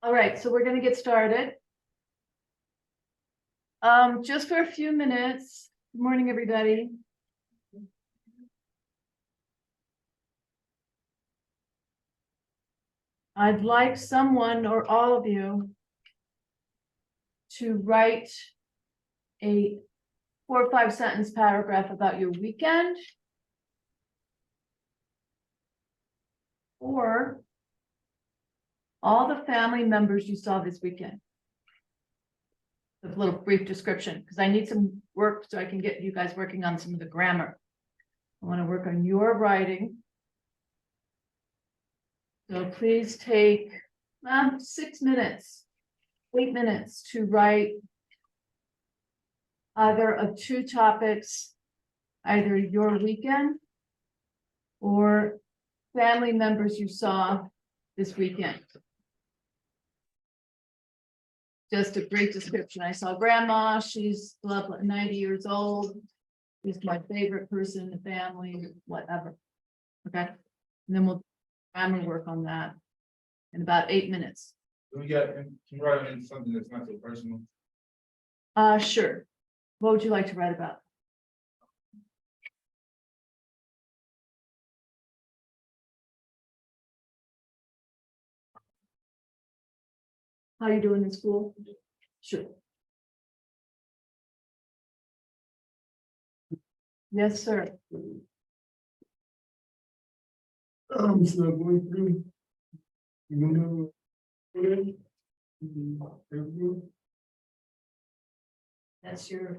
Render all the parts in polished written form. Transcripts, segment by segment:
All right, so we're gonna get started. Just for a few minutes. Good morning, everybody. I'd like someone or all of you to write a 4 or 5 sentence paragraph about your weekend or all the family members you saw this weekend. A little brief description, because I need some work so I can get you guys working on some of the grammar. I want to work on your writing. So please take 6 minutes, 8 minutes to write either of 2 topics, either your weekend or family members you saw this weekend. Just a brief description. I saw grandma, she's 90 years old. She's my favorite person in the family, whatever. Okay, and then we'll work on that in about 8 minutes. Can you write in something that's not so personal? Sure. What would you like to write about? How you doing in school? Sure. Yes, sir. I'm still going through. You know, That's your,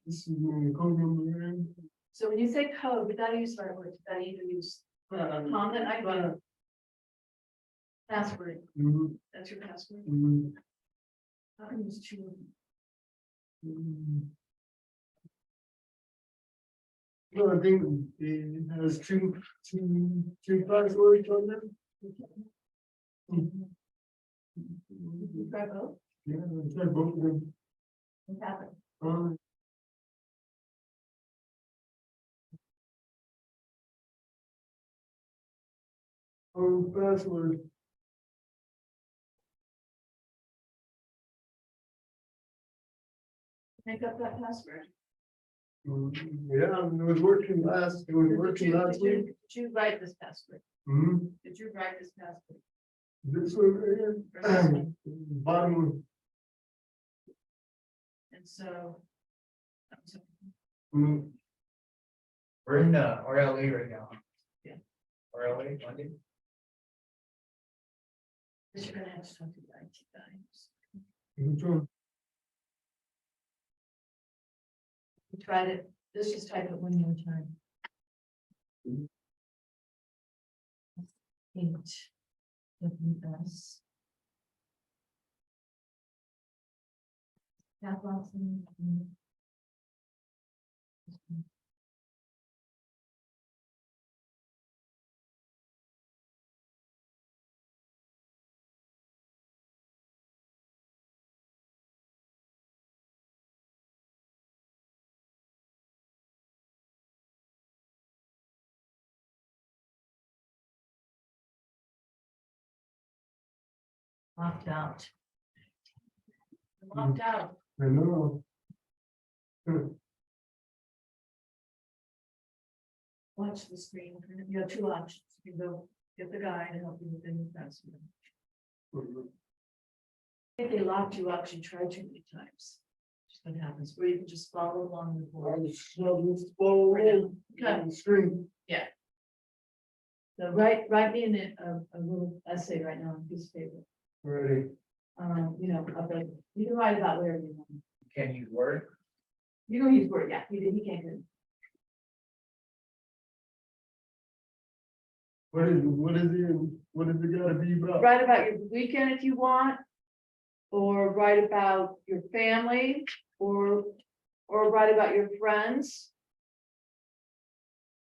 this is my code number. so when you say code, we gotta use our words, we gotta either use comment ID. Password, that's your password. How can you use 2 of them? Well, I think it has two passwords on there. You try both? Yeah, I tried both of them. What happened? Password. Make up that password. Yeah, it was working last week. Did you write this password? Hmm. Did you write this password? This one right here. Bottom one. And so. Mhm. We're in RLA right now. Yeah. RLA, Monday. Because you're gonna have to talk to the IT guys. Which one? You tried it, let's just type it one more time. 8 WS. Catwalking. Locked out. Locked out. I know. Watch the screen. You have 2 options. You can go get the guy to help you with the new password. If they locked you out, you tried too many times. That's what happens, where you can just follow along the board. I'm just follow Okay. the screen. So write me in a little essay right now on a piece of paper. Ready. You know, about, you can write about whatever you want. Can use Word. You don't use Word, yeah, he can't do. What is it gotta be about? Write about your weekend if you want, or write about your family, or write about your friends.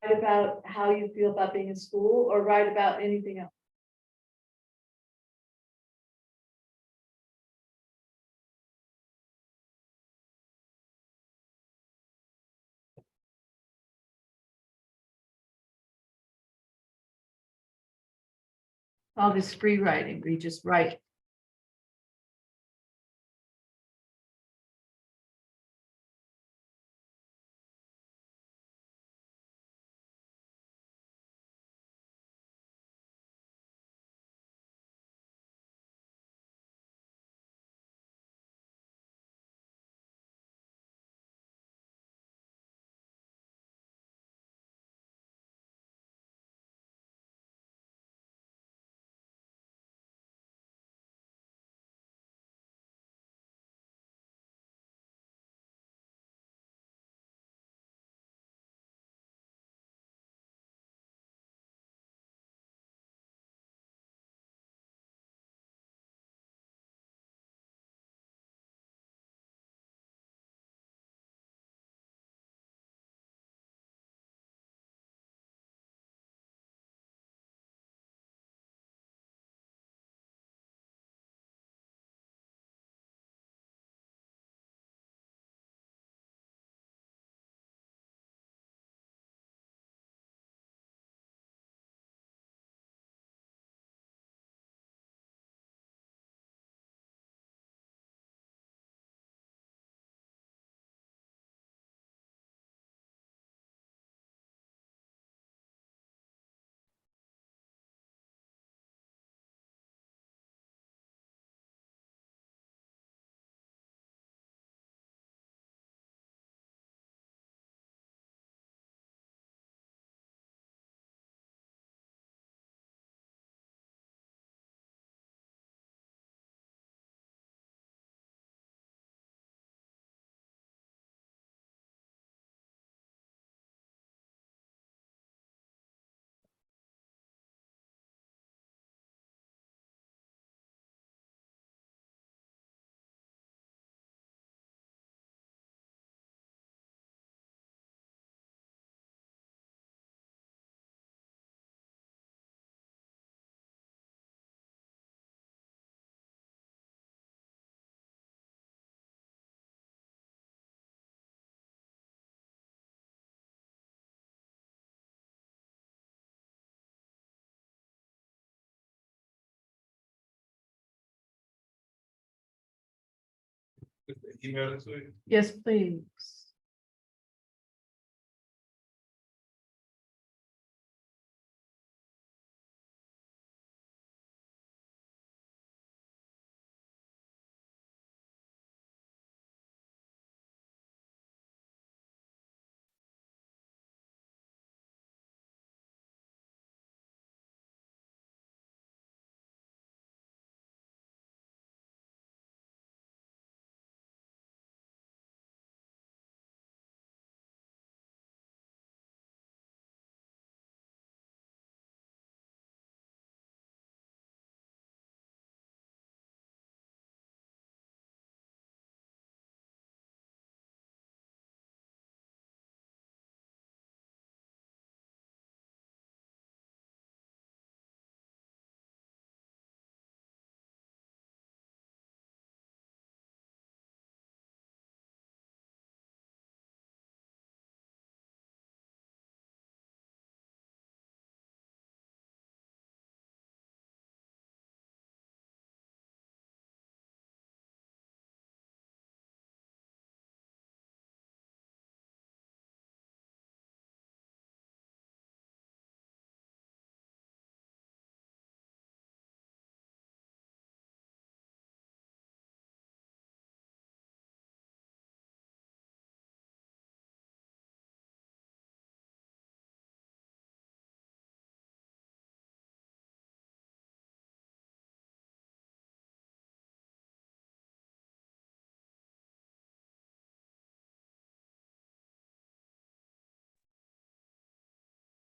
Write about how you feel about being in school, or write about anything else. All this free writing, we just write email it to you? Yes, please.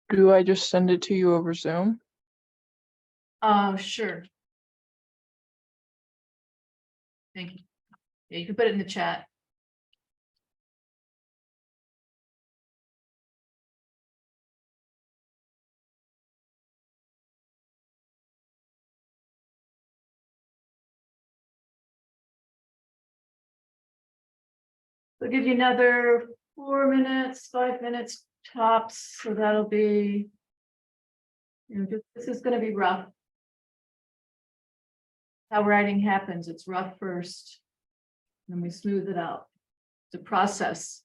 Do I just send it to you over Zoom? Sure. Thank you. Yeah, you can put it in the chat. We'll give you another 4 minutes, 5 minutes tops, so that'll be. This is gonna be rough. How writing happens, it's rough first. Then we smooth it out. It's a process.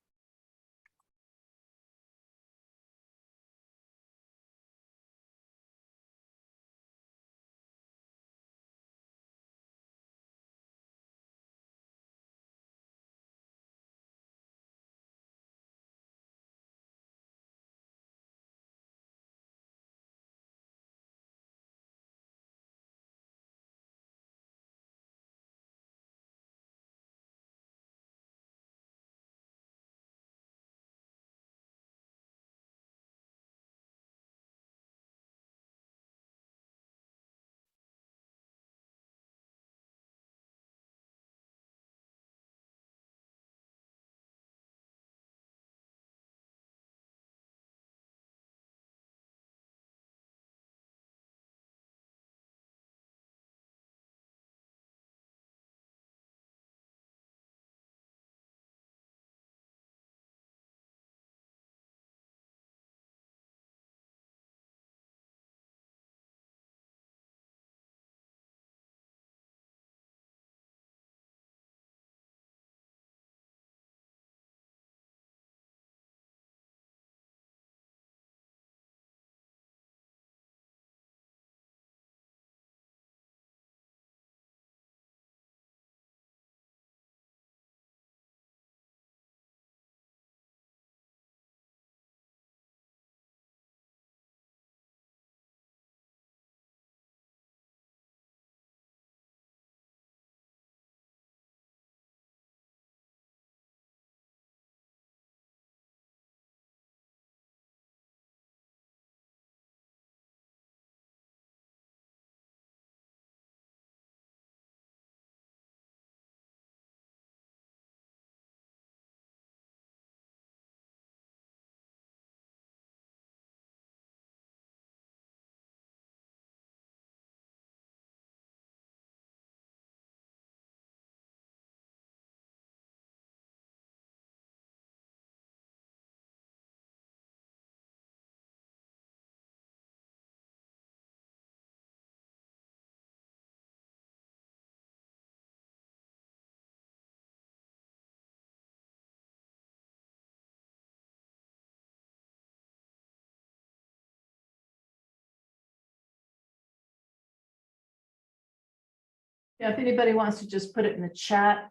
Yeah, if anybody wants to just put it in the chat.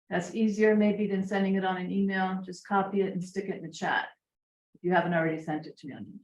That's easier maybe than sending it on an email, just copy it and stick it in the chat. If you haven't already sent it to me on email.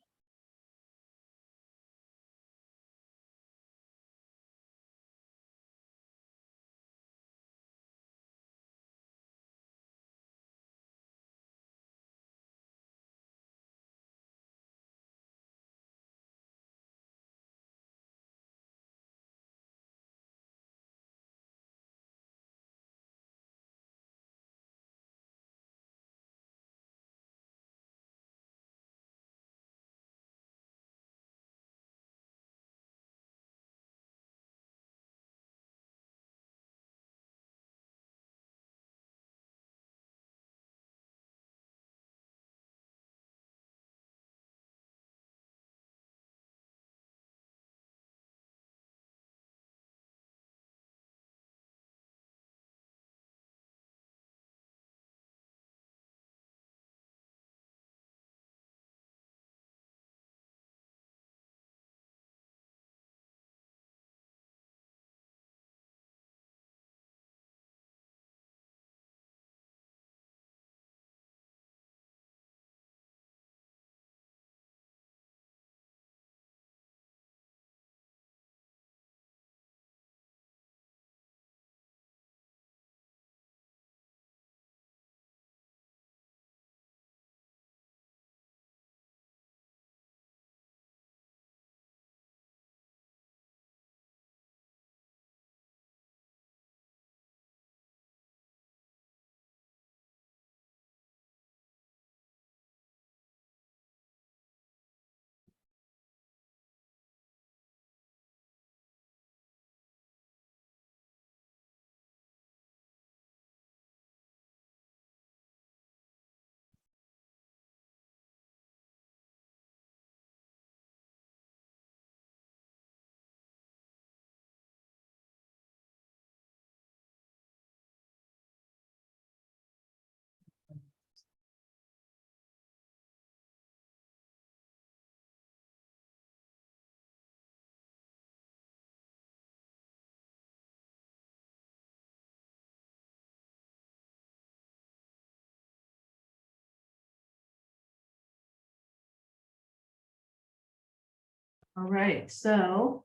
All right, so.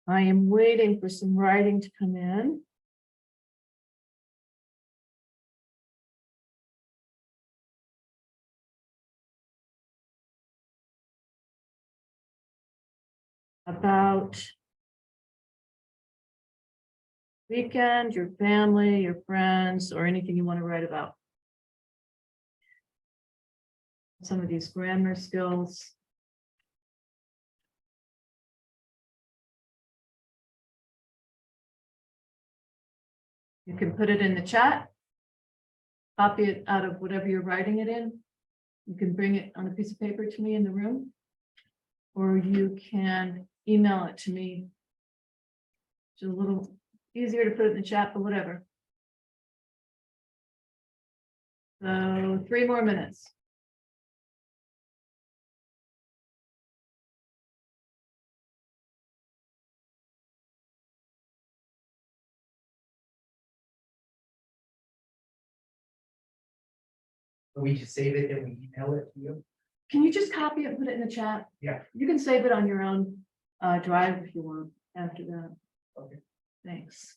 I am waiting for some writing to come in. About. Weekend, your family, your friends, or anything you want to write about. Some of these grammar skills. You can put it in the chat. Copy it out of whatever you're writing it in. You can bring it on a piece of paper to me in the room. Or you can email it to me. It's a little easier to put it in the chat, but whatever. So 3 more minutes. We just save it and we email it to you. Can you just copy it and put it in the chat? Yeah. You can save it on your own drive if you want after that. Okay. Thanks.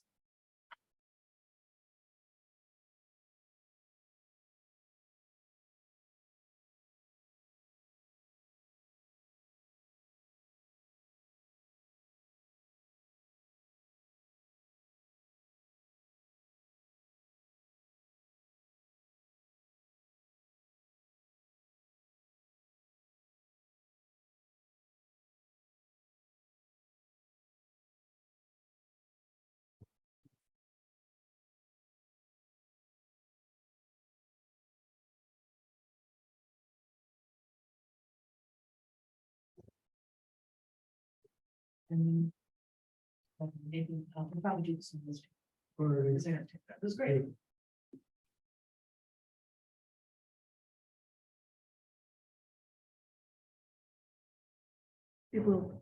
And maybe I'll probably do this in this Or Is there- That was great. People.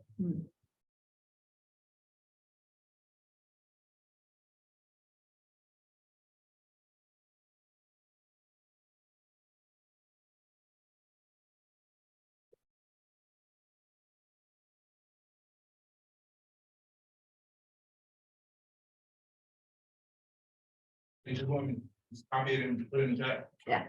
They just want me to just copy it and put it in the chat. Yeah.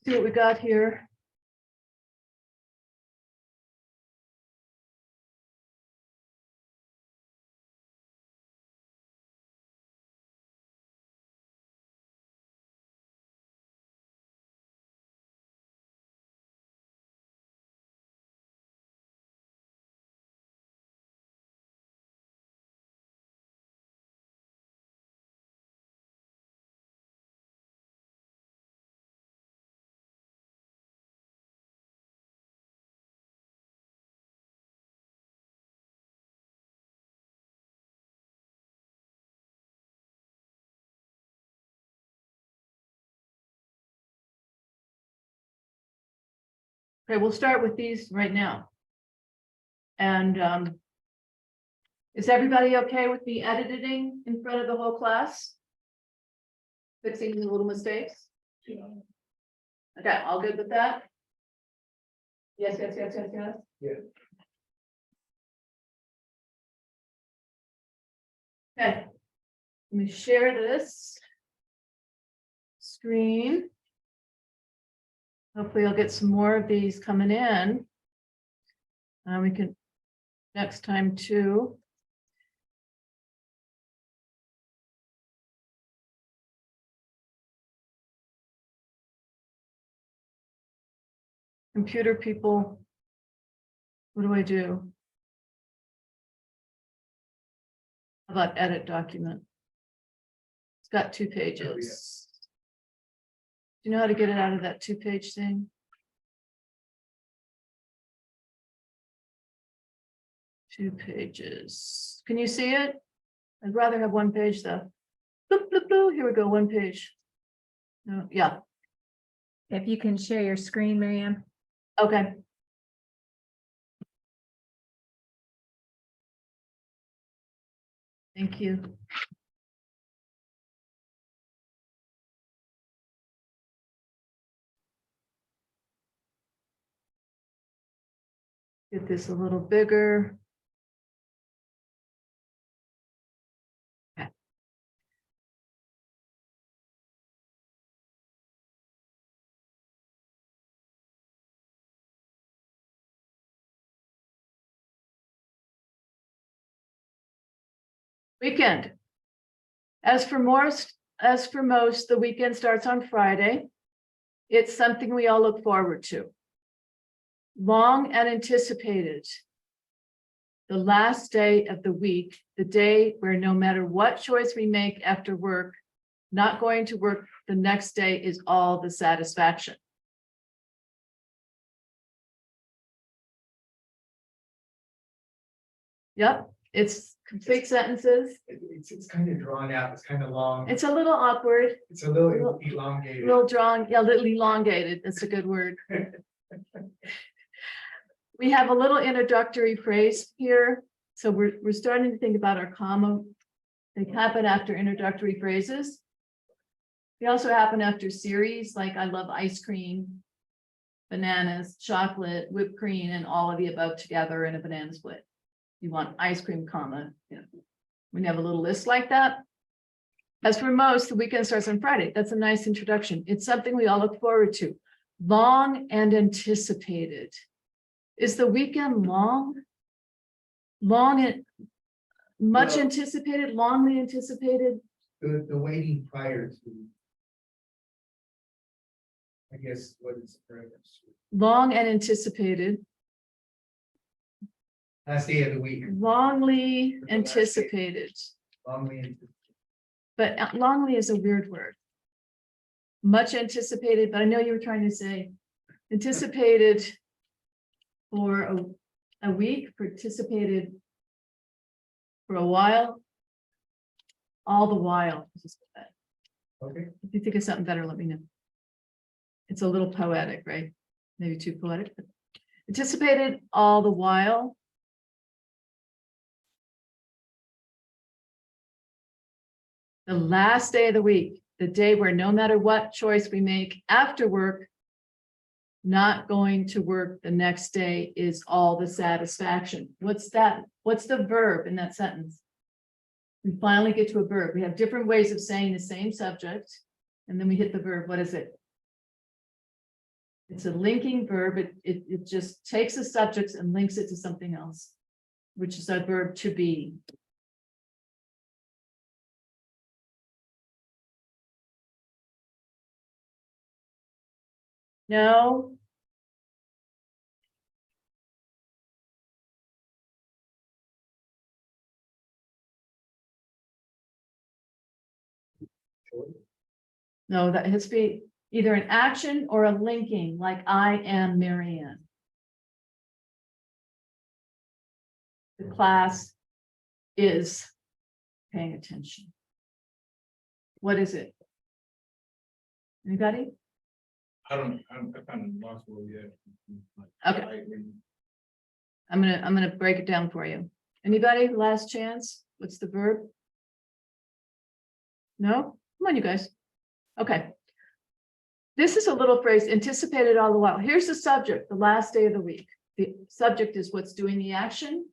See what we got here. Okay, we'll start with these right now. And is everybody okay with me editing in front of the whole class? Fixing the little mistakes? Okay, all good with that? Yes, yes, yes, yes, yes. Yeah. Okay. Let me share this screen. Hopefully I'll get some more of these coming in. We can next time too. Computer people. What do I do? How about edit document? It's got 2 pages. Do you know how to get it out of that 2-page thing? 2 pages. Can you see it? I'd rather have 1 page though. Bloop, bloop, bloop. Here we go, 1 page. No, yeah. If you can share your screen, Miriam. Okay. Thank you. Get this a little bigger. Okay. Weekend. As for most, the weekend starts on Friday. It's something we all look forward to. Long and anticipated. The last day of the week, the day where no matter what choice we make after work, not going to work the next day is all the satisfaction. Yep, it's complete sentences. It's kind of drawn out, it's kind of long, It's a little awkward, it's a little elongated. little drawn, yeah, a little elongated. That's a good word. We have a little introductory phrase here. So we're starting to think about our comma. They happen after introductory phrases. They also happen after series, like I love ice cream, bananas, chocolate, whipped cream, and all of the above together in a banana split. You want ice cream, comma, you know. We have a little list like that. As for most, the weekend starts on Friday. That's a nice introduction. It's something we all look forward to. Long and anticipated. Is the weekend long? Long and much Well- anticipated, longly anticipated? The waiting prior to. I guess what is the reference? Long and anticipated, Last day of the week, longly The last day. anticipated, longly anticipated. but longly is a weird word. Much anticipated, but I know you were trying to say anticipated for a week, participated for a while. All the while. Okay, If you think of something better, let me know. It's a little poetic, right? Maybe too poetic. But anticipated all the while. The last day of the week, the day where no matter what choice we make after work, not going to work the next day is all the satisfaction. What's that? What's the verb in that sentence? We finally get to a verb. We have different ways of saying the same subject, and then we hit the verb. What is it? It's a linking verb. It just takes the subjects and links it to something else, which is a verb to be. No. No, that has to be either an action or a linking, like I am Marianne. The class is paying attention. What is it? Anybody? I'm kind of lost where we at. Okay. I'm gonna break it down for you. Anybody? Last chance? What's the verb? No? Come on, you guys. Okay. This is a little phrase, anticipated all the while. Here's the subject, the last day of the week. The subject is what's doing the action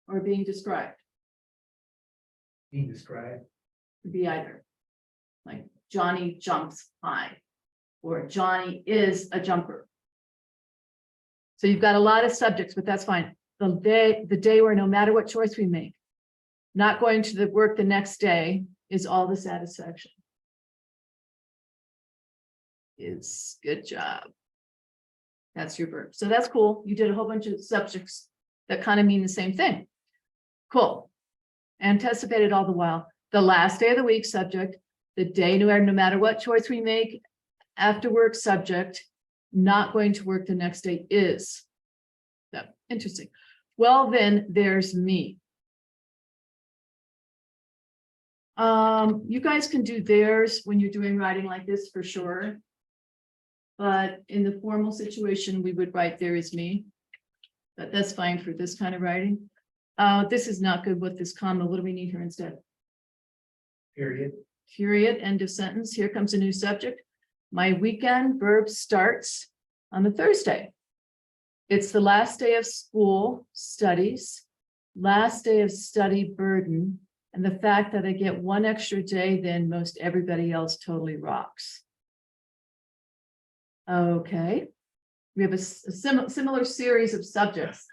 or being described. being described. Could be either. Like Johnny jumps high, or Johnny is a jumper. So you've got a lot of subjects, but that's fine. The day where no matter what choice we make, not going to the work the next day is all the satisfaction. Is good job. That's your verb. So that's cool. You did a whole bunch of subjects that kind of mean the same thing. Cool. Anticipated all the while. The last day of the week subject, the day no matter what choice we make after work subject, not going to work the next day is. So interesting. Well, then there's me. You guys can do theirs when you're doing writing like this for sure. But in the formal situation, we would write there is me. But that's fine for this kind of writing. This is not good with this comma. What do we need here instead? Period. Period, end of sentence. Here comes a new subject. My weekend verb starts on a Thursday. It's the last day of school studies, last day of study burden, and the fact that I get one extra day than most everybody else totally rocks. Okay, we have a similar series of subjects.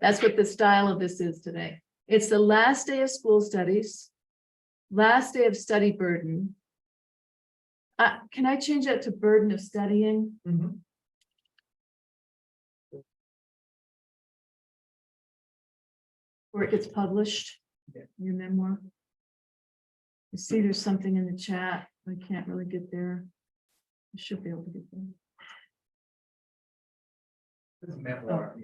That's what the style of this is today. It's the last day of school studies, last day of study burden. Can I change that to burden of studying? Mhm. Where it gets published, Yeah. your memoir. You see, there's something in the chat. I can't really get there. I should be able to get there. This is memoir.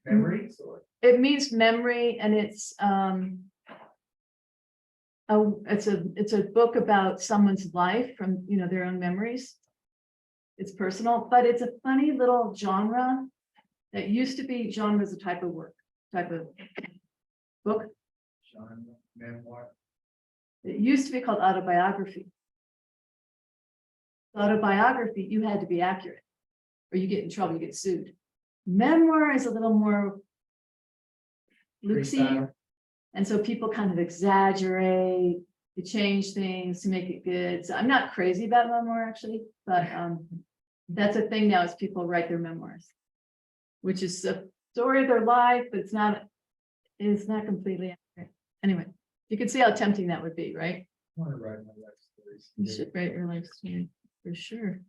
Memories or? It means memory, and it's it's a book about someone's life from, you know, their own memories. It's personal, but it's a funny little genre that used to be genre as a type of work, type of book. Genre, memoir. It used to be called autobiography. Autobiography, you had to be accurate, or you get in trouble, you get sued. Memoir is a little more loosey, Freestyle. and so people kind of exaggerate, to change things to make it good. So I'm not crazy about memoir actually, but that's a thing now, is people write their memoirs, which is a story of their life, but it's not completely accurate. Anyway, you can see how tempting that would be, right? I want to write my life stories. You should write your life story for sure.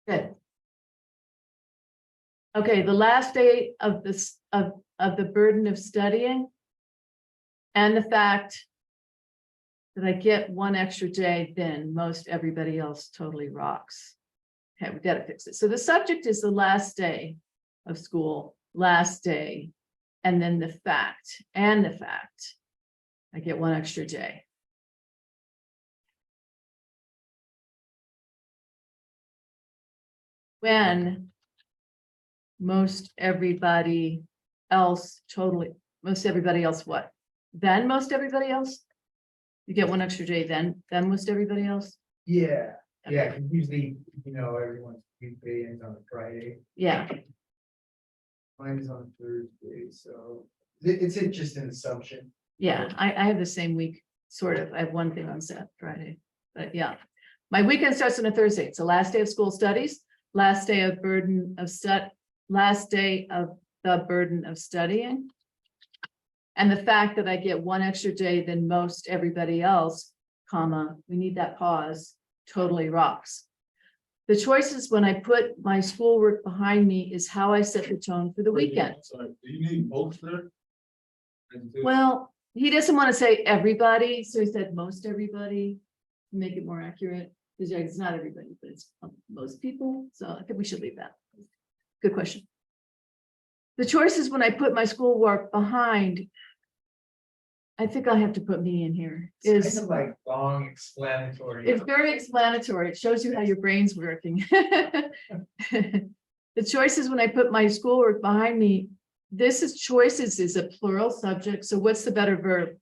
Good. Okay, the last day of this of the burden of studying, and the fact that I get one extra day than most everybody else totally rocks. Okay, we gotta fix it. So the subject is the last day of school, last day, and then the fact I get one extra day. When most everybody else most everybody else what? Then most everybody else? You get one extra day then most everybody else? Yeah, yeah, 'cause usually, you know, everyone's weekday ends on a Friday. Yeah, Mine is on Thursday, so it's just an assumption. yeah, I have the same week, sort of. I have one thing on Friday, but yeah. My weekend starts on a Thursday. It's the last day of school studies, last day of last day of the burden of studying. And the fact that I get one extra day than most everybody else, comma, we need that pause, totally rocks. The choices when I put my schoolwork behind me is how I set the tone for the weekend. Sorry, do you need most there? Well, he doesn't want to say everybody, so he said most everybody, to make it more accurate. Because it's not everybody, but it's most people, so I think we should leave that. Good question. The choices when I put my schoolwork behind, I think I'll have to put me in here, It's is kind of like long explanatory. it's very explanatory. It shows you how your brain's working. The choices when I put my schoolwork behind me, this is choices is a plural subject. So what's the better verb?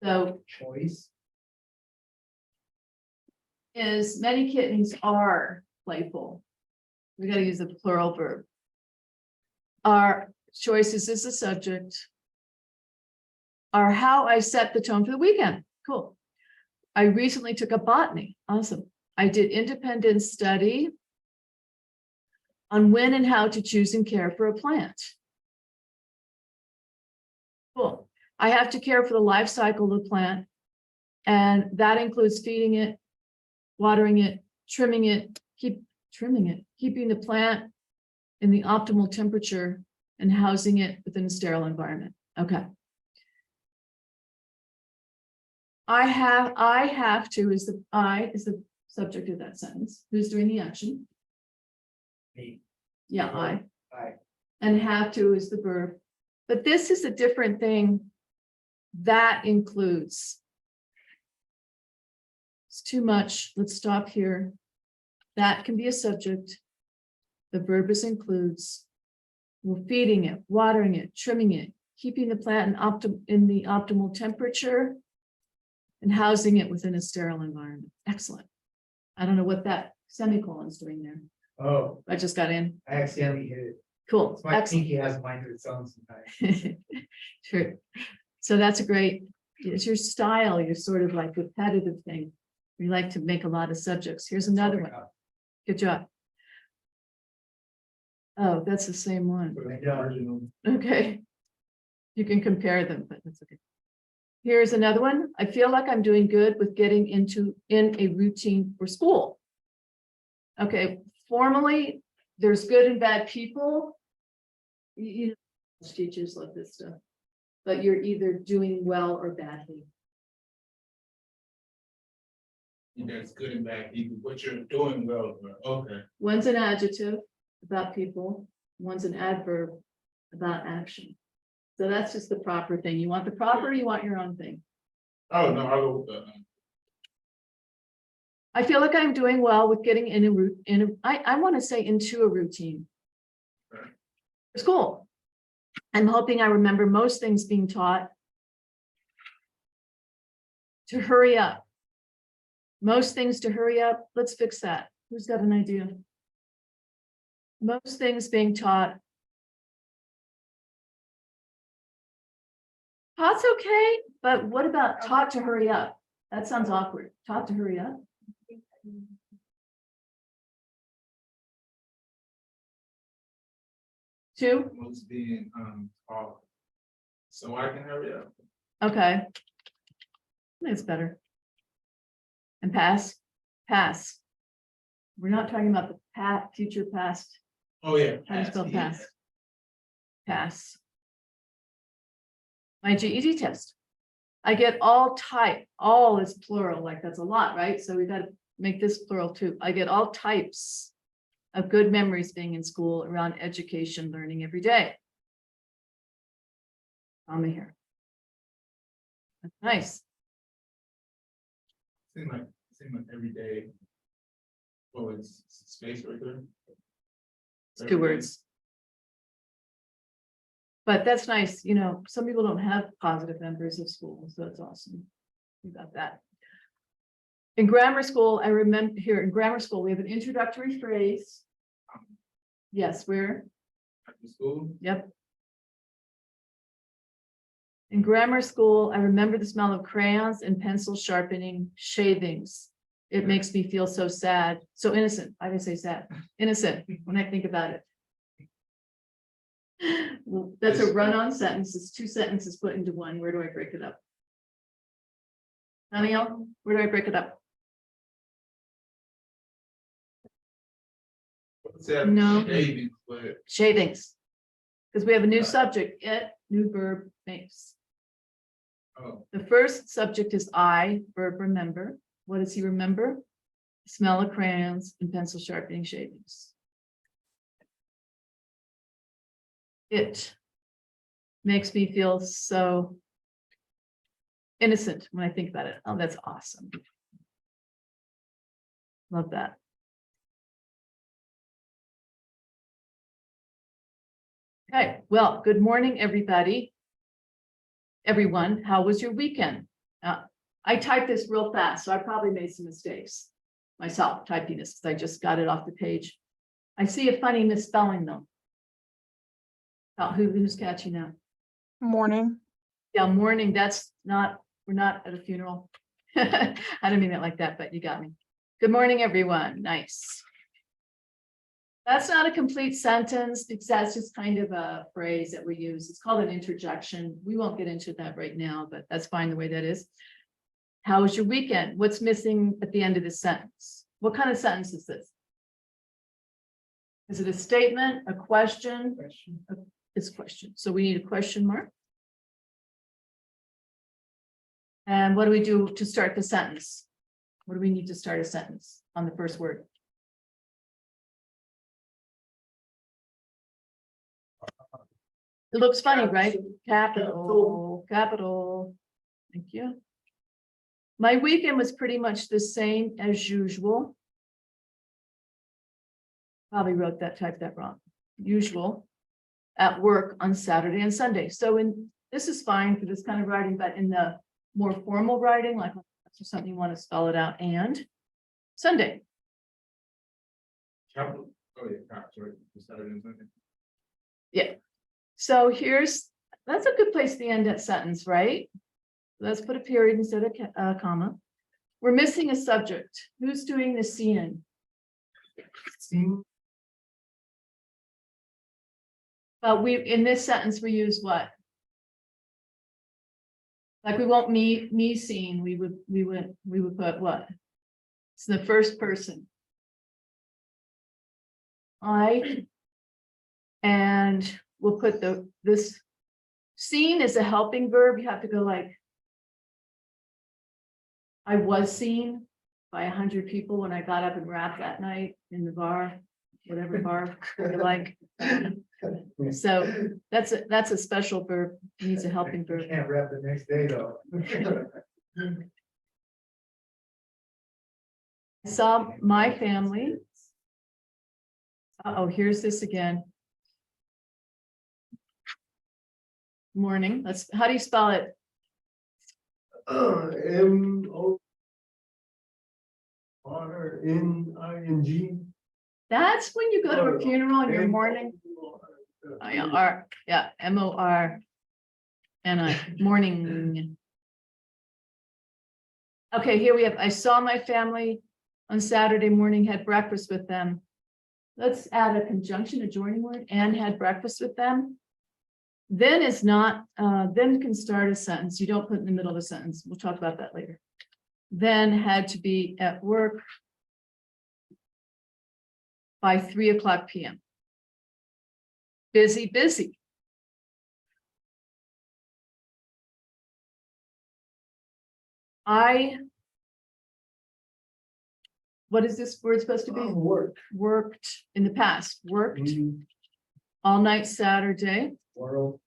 So Choice. is many kittens are playful. We got to use a plural verb. Our choices is the subject. Are how I set the tone for the weekend. Cool. I recently took up botany. Awesome. I did independent study on when and how to choose and care for a plant. Cool. I have to care for the life cycle of the plant, and that includes feeding it, watering it, trimming it, keeping the plant in the optimal temperature, and housing it within a sterile environment. Okay. I have to is the subject of that sentence. Who's doing the action? Me. Yeah, I. I. And have to is the verb. But this is a different thing. That includes. It's too much. Let's stop here. That can be a subject. The verb is includes. We're feeding it, watering it, trimming it, keeping the plant in the optimal temperature, and housing it within a sterile environment. Excellent. I don't know what that semicolon's doing there. Oh, I just got in. I accidentally hit it. Cool. It's my Excellent. pinky has a mind of its own sometimes. True. So that's a great, it's your style, your sort of like repetitive thing. We like to make a lot of subjects. Here's another one. Good job. Oh, that's the same one. Original. Okay. You can compare them, but that's okay. Here's another one. I feel like I'm doing good with getting in a routine for school. Okay, formally, there's good and bad people. You know, teachers love this stuff, but you're either doing well or badly. That's good and bad people, what you're doing well, okay. One's an adjective about people, one's an adverb about action. So that's just the proper thing. You want the proper, you want your own thing. Oh, no, I'll go with that. I feel like I'm doing well with getting in a route, I want to say into a routine. Right. School. I'm hoping I remember most things being taught. To hurry up. Most things to hurry up. Let's fix that. Who's got an idea? Most things being taught. Taught's okay, but what about taught to hurry up? That sounds awkward. Taught to hurry up. Two, Most being, taught. So I can hurry up. okay. That's better. And pass, pass. We're not talking about the future past. Oh, yeah. How do you spell yeah. pass? Pass. My GED test. I get all type, all is plural, like that's a lot, right? So we got to make this plural too. I get all types of good memories being in school around education, learning every day. I'm here. That's nice. Seem like every day. Oh, it's space right there. It's two words. But that's nice, you know, some people don't have positive memories of school, so it's awesome. You got that. In grammar school, I remember here in grammar school, we have an introductory phrase. Yes, where? After school. Yep. In grammar school, I remember the smell of crayons and pencil sharpening shavings. It makes me feel so sad, so innocent. I didn't say sad, innocent when I think about it. Well, that's a run-on sentence. It's two sentences put into one. Where do I break it up? Danielle, where do I break it up? What's that? No. Shavings, but Shavings. Because we have a new subject, it, new verb makes. oh, The first subject is I, verb remember. What does he remember? Smell of crayons and pencil sharpening shavings. It makes me feel so innocent when I think about it. Oh, that's awesome. Love that. Okay, well, good morning, everybody. Everyone, how was your weekend? I typed this real fast, so I probably made some mistakes myself typing this because I just got it off the page. I see a funny misspelling though. Who's catching that? Morning. Yeah, morning, that's not, we're not at a funeral. I don't mean that like that, but you got me. Good morning, everyone. Nice. That's not a complete sentence because that's just kind of a phrase that we use. It's called an interjection. We won't get into that right now, but that's fine the way that is. How was your weekend? What's missing at the end of this sentence? What kind of sentence is this? Is it a statement, a question? It's a question. So we need a question mark. And what do we do to start the sentence? What do we need to start a sentence on the first word? It looks funny, right? Capital, capital. Thank you. My weekend was pretty much the same as usual. Probably wrote that, typed that wrong. Usual at work on Saturday and Sunday. So this is fine for this kind of writing, but in the more formal writing, like or something you want to spell it out, and Sunday. Capital, oh yeah, sorry, Saturday and Sunday. So that's a good place to end that sentence, right? Let's put a period instead of a comma. We're missing a subject. Who's doing the seeing? Seeing, But in this sentence, we use what? Like we won't me seeing, we would put what? It's the first person. And we'll put this seen is a helping verb. You have to go like, I was seen by 100 people when I got up and rapped that night in the bar, whatever bar you like. So that's a special verb, needs a helping verb. Can't rap the next day though. I saw my family. Oh, here's this again. Morning. How do you spell it? MORNING. That's when you go to a funeral in your morning. Oh, yeah, MORNI, morning. Okay, here we have, I saw my family on Saturday morning, had breakfast with them. Let's add a conjunction, a joining word, and had breakfast with them. Then is not, then can start a sentence. You don't put in the middle of a sentence. We'll talk about that later. Then had to be at work by 3:00 p.m. Busy, busy. What is this word supposed to be? Work. Worked in the past, worked all night Saturday. World.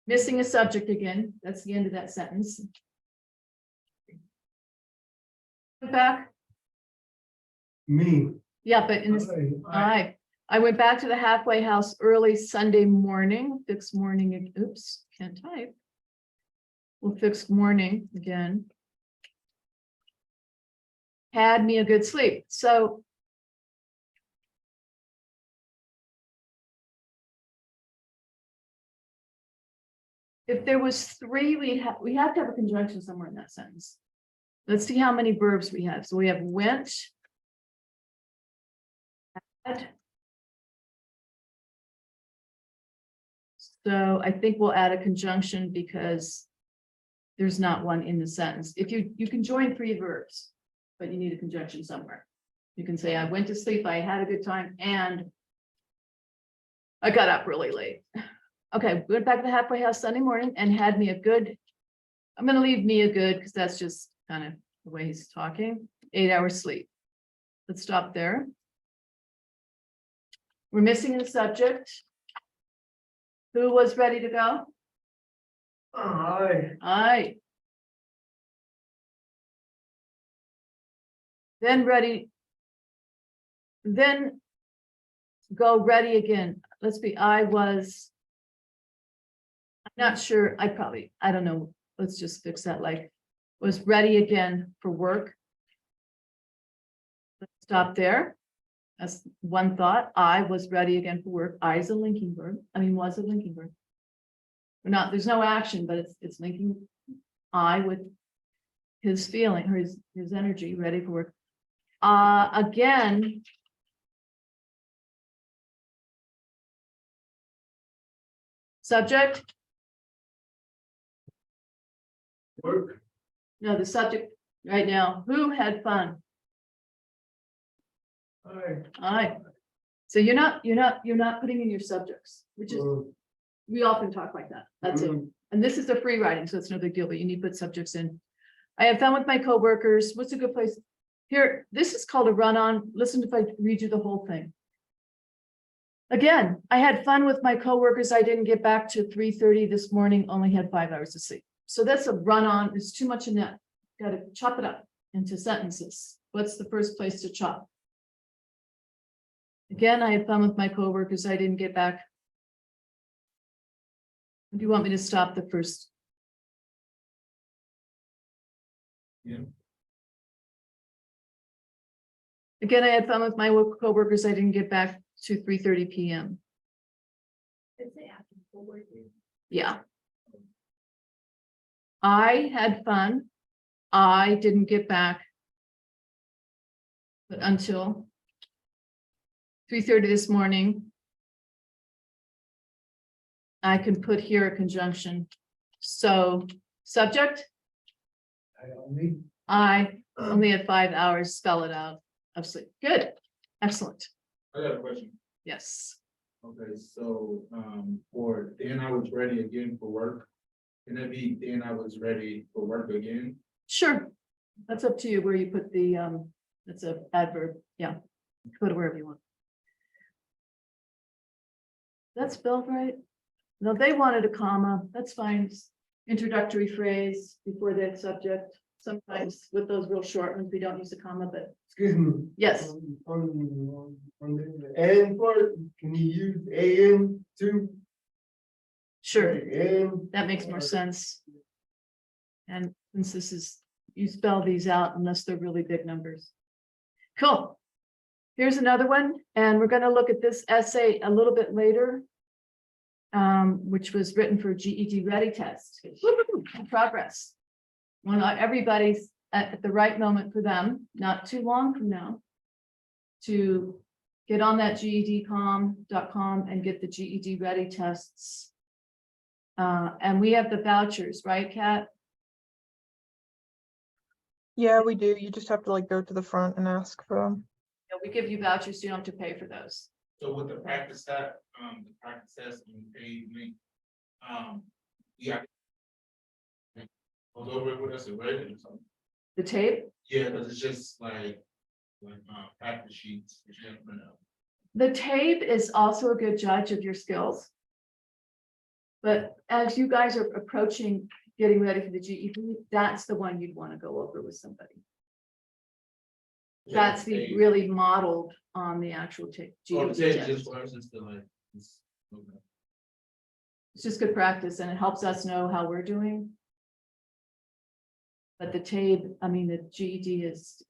Missing a subject again. That's the end of that sentence. Back. Me. Yeah, but in this, I went back to the halfway house early Sunday morning, fixed morning, oops, can't type. We'll fix morning again. Had me a good sleep. So if there was three, we have to have a conjunction somewhere in that sentence. Let's see how many verbs we have. So we have went, had. So I think we'll add a conjunction because there's not one in the sentence. If you can join three verbs, but you need a conjunction somewhere. You can say, I went to sleep, I had a good time, and I got up really late. Okay, went back to the halfway house Sunday morning and had me a good, I'm gonna leave me a good, because that's just kind of the way he's talking, 8 hours sleep. Let's stop there. We're missing a subject. Who was ready to go? Aye. Then ready. Then go ready again. Let's be, I'm not sure, I don't know. Let's just fix that, like, was ready again for work. Let's stop there. That's one thought. I was ready again for work. I is a linking verb. Was a linking verb. There's no action, but it's linking I with his feeling or his energy, ready for work. Again. Subject. Work. No, the subject right now. Who had fun? Aye. So you're not putting in your subjects, which is, we often talk like that. That's it. And this is a free writing, so it's no big deal, but you need to put subjects in. I had fun with my coworkers. What's a good place? Here, this is called a run-on. Listen if I read you the whole thing. Again, I had fun with my coworkers. I didn't get back to 3:30 this morning, only had 5 hours of sleep. So that's a run-on. It's too much in that. Got to chop it up into sentences. What's the first place to chop? Again, I had fun with my coworkers. I didn't get back. Do you want me to stop the first? Yeah. Again, I had fun with my coworkers. I didn't get back to 3:30 PM. Yeah. I had fun. I didn't get back. But until 3:30 this morning. I can put here a conjunction. So, subject, I only had 5 hours, spell it out of sleep. Good, excellent, I got a question. yes. Okay, so, for then I was ready again for work. Can it be then I was ready for work again? Sure, that's up to you where you put the, it's a adverb, yeah, put it wherever you want. That's spelled right. No, they wanted a comma, that's fine. Introductory phrase before that subject. Sometimes with those real short ones, we don't use a comma, but Excuse me. yes, On the and part, can you use AM too? sure, And. that makes more sense. And since this is, you spell these out unless they're really big numbers. Cool. Here's another one, and we're gonna look at this essay a little bit later. Which was written for GED Ready test. Woo-hoo, progress. Well, not everybody's at the right moment for them, not too long from now. To get on that GEDcom.com and get the GED Ready tests. And we have the vouchers, right, Kat? Yeah, we do. You just have to like go to the front and ask for them. Yeah, we give you vouchers, so you don't have to pay for those. So with the practice test and paid link, yeah. Goes over it with us already or something. The tape, Yeah, because it's just like practice sheets. That you have to print out. the tape is also a good judge of your skills. But as you guys are approaching getting ready for the GED, that's the one you'd want to go over with somebody. That's the Tape. really modeled on the actual tape. Oh, the GED tape test. just for us, it's still like. Okay. It's just good practice and it helps us know how we're doing. But the tape, I mean, the GED is,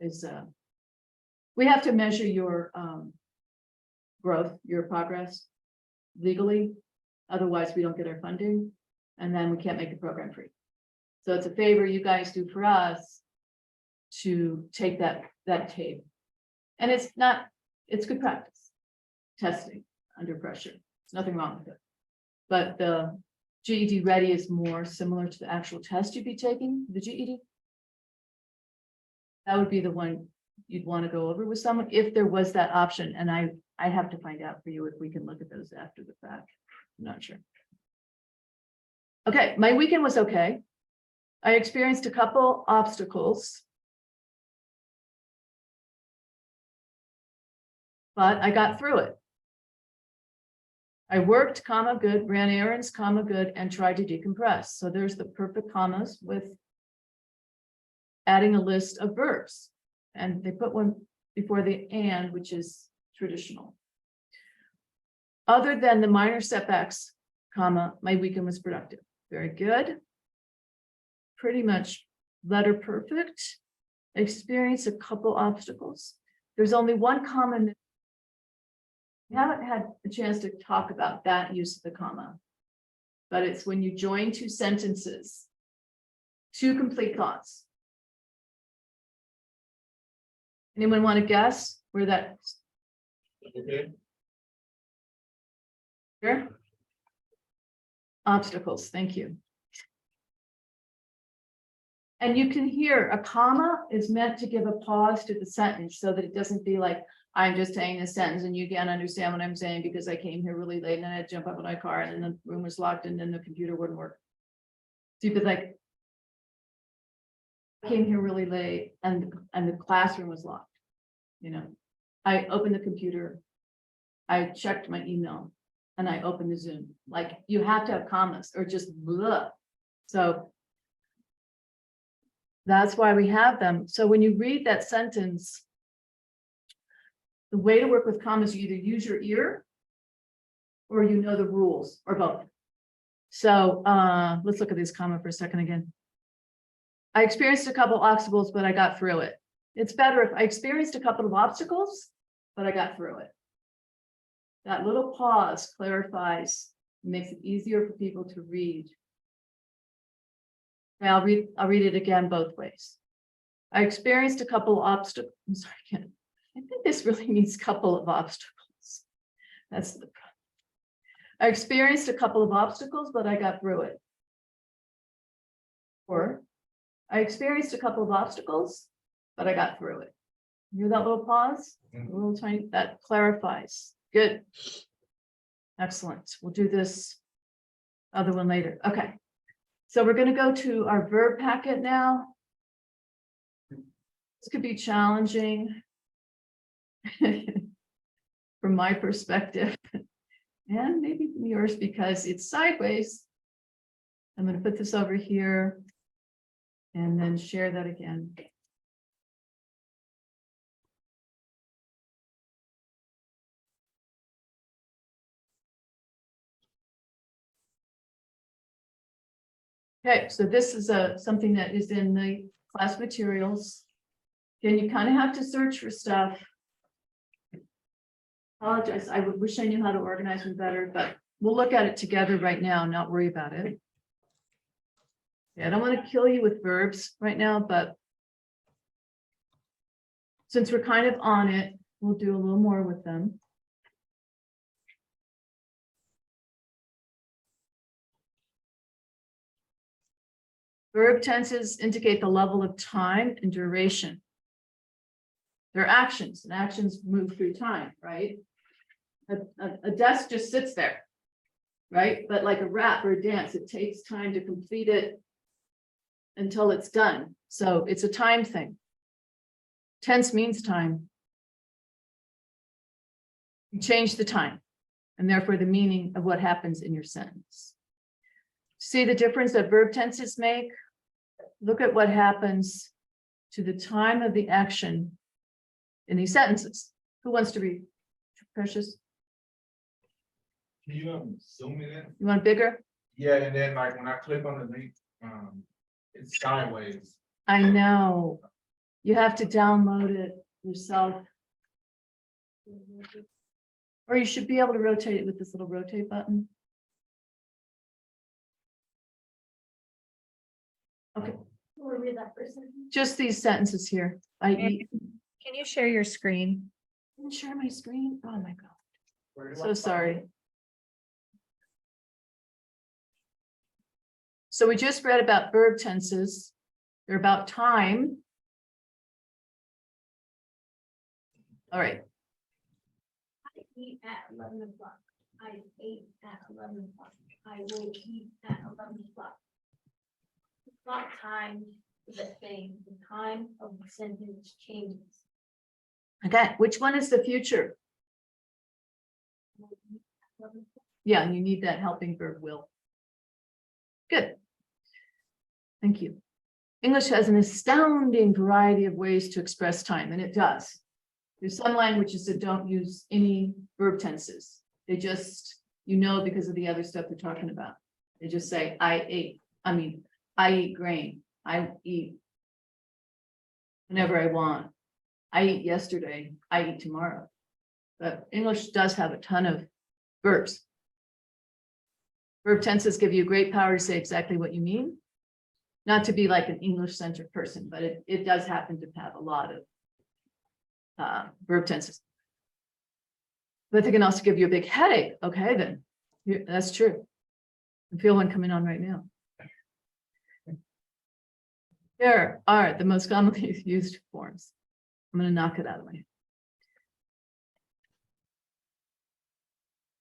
we have to measure your, growth, your progress legally. Otherwise, we don't get our funding and then we can't make the program free. So it's a favor you guys do for us to take that tape. And it's not, it's good practice. Testing under pressure. There's nothing wrong with it. But the GED Ready is more similar to the actual test you'd be taking, the GED. That would be the one you'd want to go over with someone if there was that option. And I have to find out for you if we can look at those after the fact. I'm not sure. Okay, my weekend was okay. I experienced a couple obstacles. But I got through it. I worked, comma, good, ran errands, comma, good, and tried to decompress. So there's the perfect commas with adding a list of verbs. And they put one before the and, which is traditional. Other than the minor setbacks, comma, my weekend was productive. Very good. Pretty much letter perfect. Experienced a couple obstacles. There's only one common. We haven't had a chance to talk about that use of the comma, but it's when you join two sentences, two complete thoughts. Anyone want to guess where that? Okay. Here? Obstacles, thank you. And you can hear a comma is meant to give a pause to the sentence so that it doesn't be like, I'm just saying this sentence and you can't understand what I'm saying because I came here really late and I had to jump up in my car and then the room was locked and then the computer wouldn't work. So you could like, I came here really late and the classroom was locked. You know, I opened the computer. I checked my email and I opened the Zoom. Like you have to have commas or just blah. So that's why we have them. So when you read that sentence, the way to work with commas, you either use your ear or you know the rules or both. So let's look at this comma for a second again. I experienced a couple obstacles, but I got through it. It's better if I experienced a couple of obstacles, but I got through it. That little pause clarifies, makes it easier for people to read. Now I'll read it again both ways. I experienced a couple of obstacles. I'm sorry, I think this really means couple of obstacles. That's the problem. I experienced a couple of obstacles, but I got through it. Or I experienced a couple of obstacles, but I got through it. Hear that little pause? A little tiny, that clarifies. Good. Excellent. We'll do this other one later. Okay. So we're going to go to our verb packet now. This could be challenging from my perspective and maybe from yours because it's sideways. I'm going to put this over here and then share that again. Okay, so this is something that is in the class materials. Then you kind of have to search for stuff. Apologize, I wish I knew how to organize them better, but we'll look at it together right now, not worry about it. Yeah, I don't want to kill you with verbs right now, but since we're kind of on it, we'll do a little more with them. Verb tenses indicate the level of time and duration. They're actions, and actions move through time, right? A desk just sits there, right? But like a rap or a dance, it takes time to complete it until it's done. So it's a time thing. Tense means time. You change the time, and therefore the meaning of what happens in your sentence. See the difference that verb tenses make? Look at what happens to the time of the action in these sentences. Who wants to read? Precious, Can you zoom it in? you want bigger? Yeah, and then like when I click on the link, it's sideways. I know. You have to download it yourself. Or you should be able to rotate it with this little rotate button. Okay. Will we read that first? Just these sentences here. I eat. Can you share your screen? Didn't share my screen. Oh my God. Where do So I sorry. So we just read about verb tenses. They're about time. All right. I eat at 11 o'clock. I ate at 11 o'clock. I will eat at 11 o'clock. It's not time is the same. The time of the sentence changes. Okay. Which one is the future? I will eat at 11 o'clock. Yeah, and you need that helping verb will. Good. Thank you. English has an astounding variety of ways to express time, and it does. There's some languages that don't use any verb tenses. They just, you know, because of the other stuff they're talking about. They just say, I ate. I mean, I eat grain. I eat whenever I want. I eat yesterday. I eat tomorrow. But English does have a ton of verbs. Verb tenses give you great power to say exactly what you mean. Not to be like an English-centered person, but it does happen to have a lot of verb tenses. But they can also give you a big headache. Okay, then. That's true. I feel one coming on right now. There are the most commonly used forms. I'm going to knock it out of my head.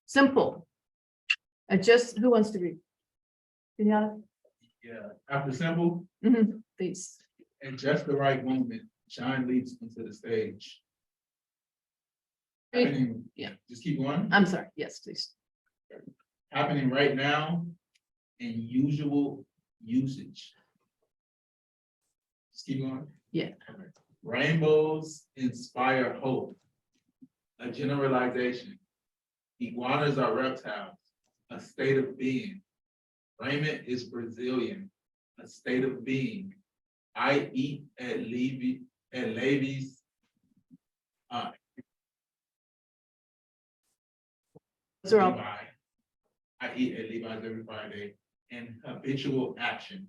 Simple. Who wants to read? Kenyatta? Yeah, after simple, Please. at just the right moment, John leaps into the stage. Great. Happening, Yeah. just keep going. I'm sorry, yes, please. Happening right now in usual usage. Just keep going. Yeah. Rainbows inspire hope. A generalization. Iguanas are reptiles, a state of being. Raiment is Brazilian, a state of being. I eat at Levy's. Those are all, Levi. I eat at Levi's every Friday, and habitual action.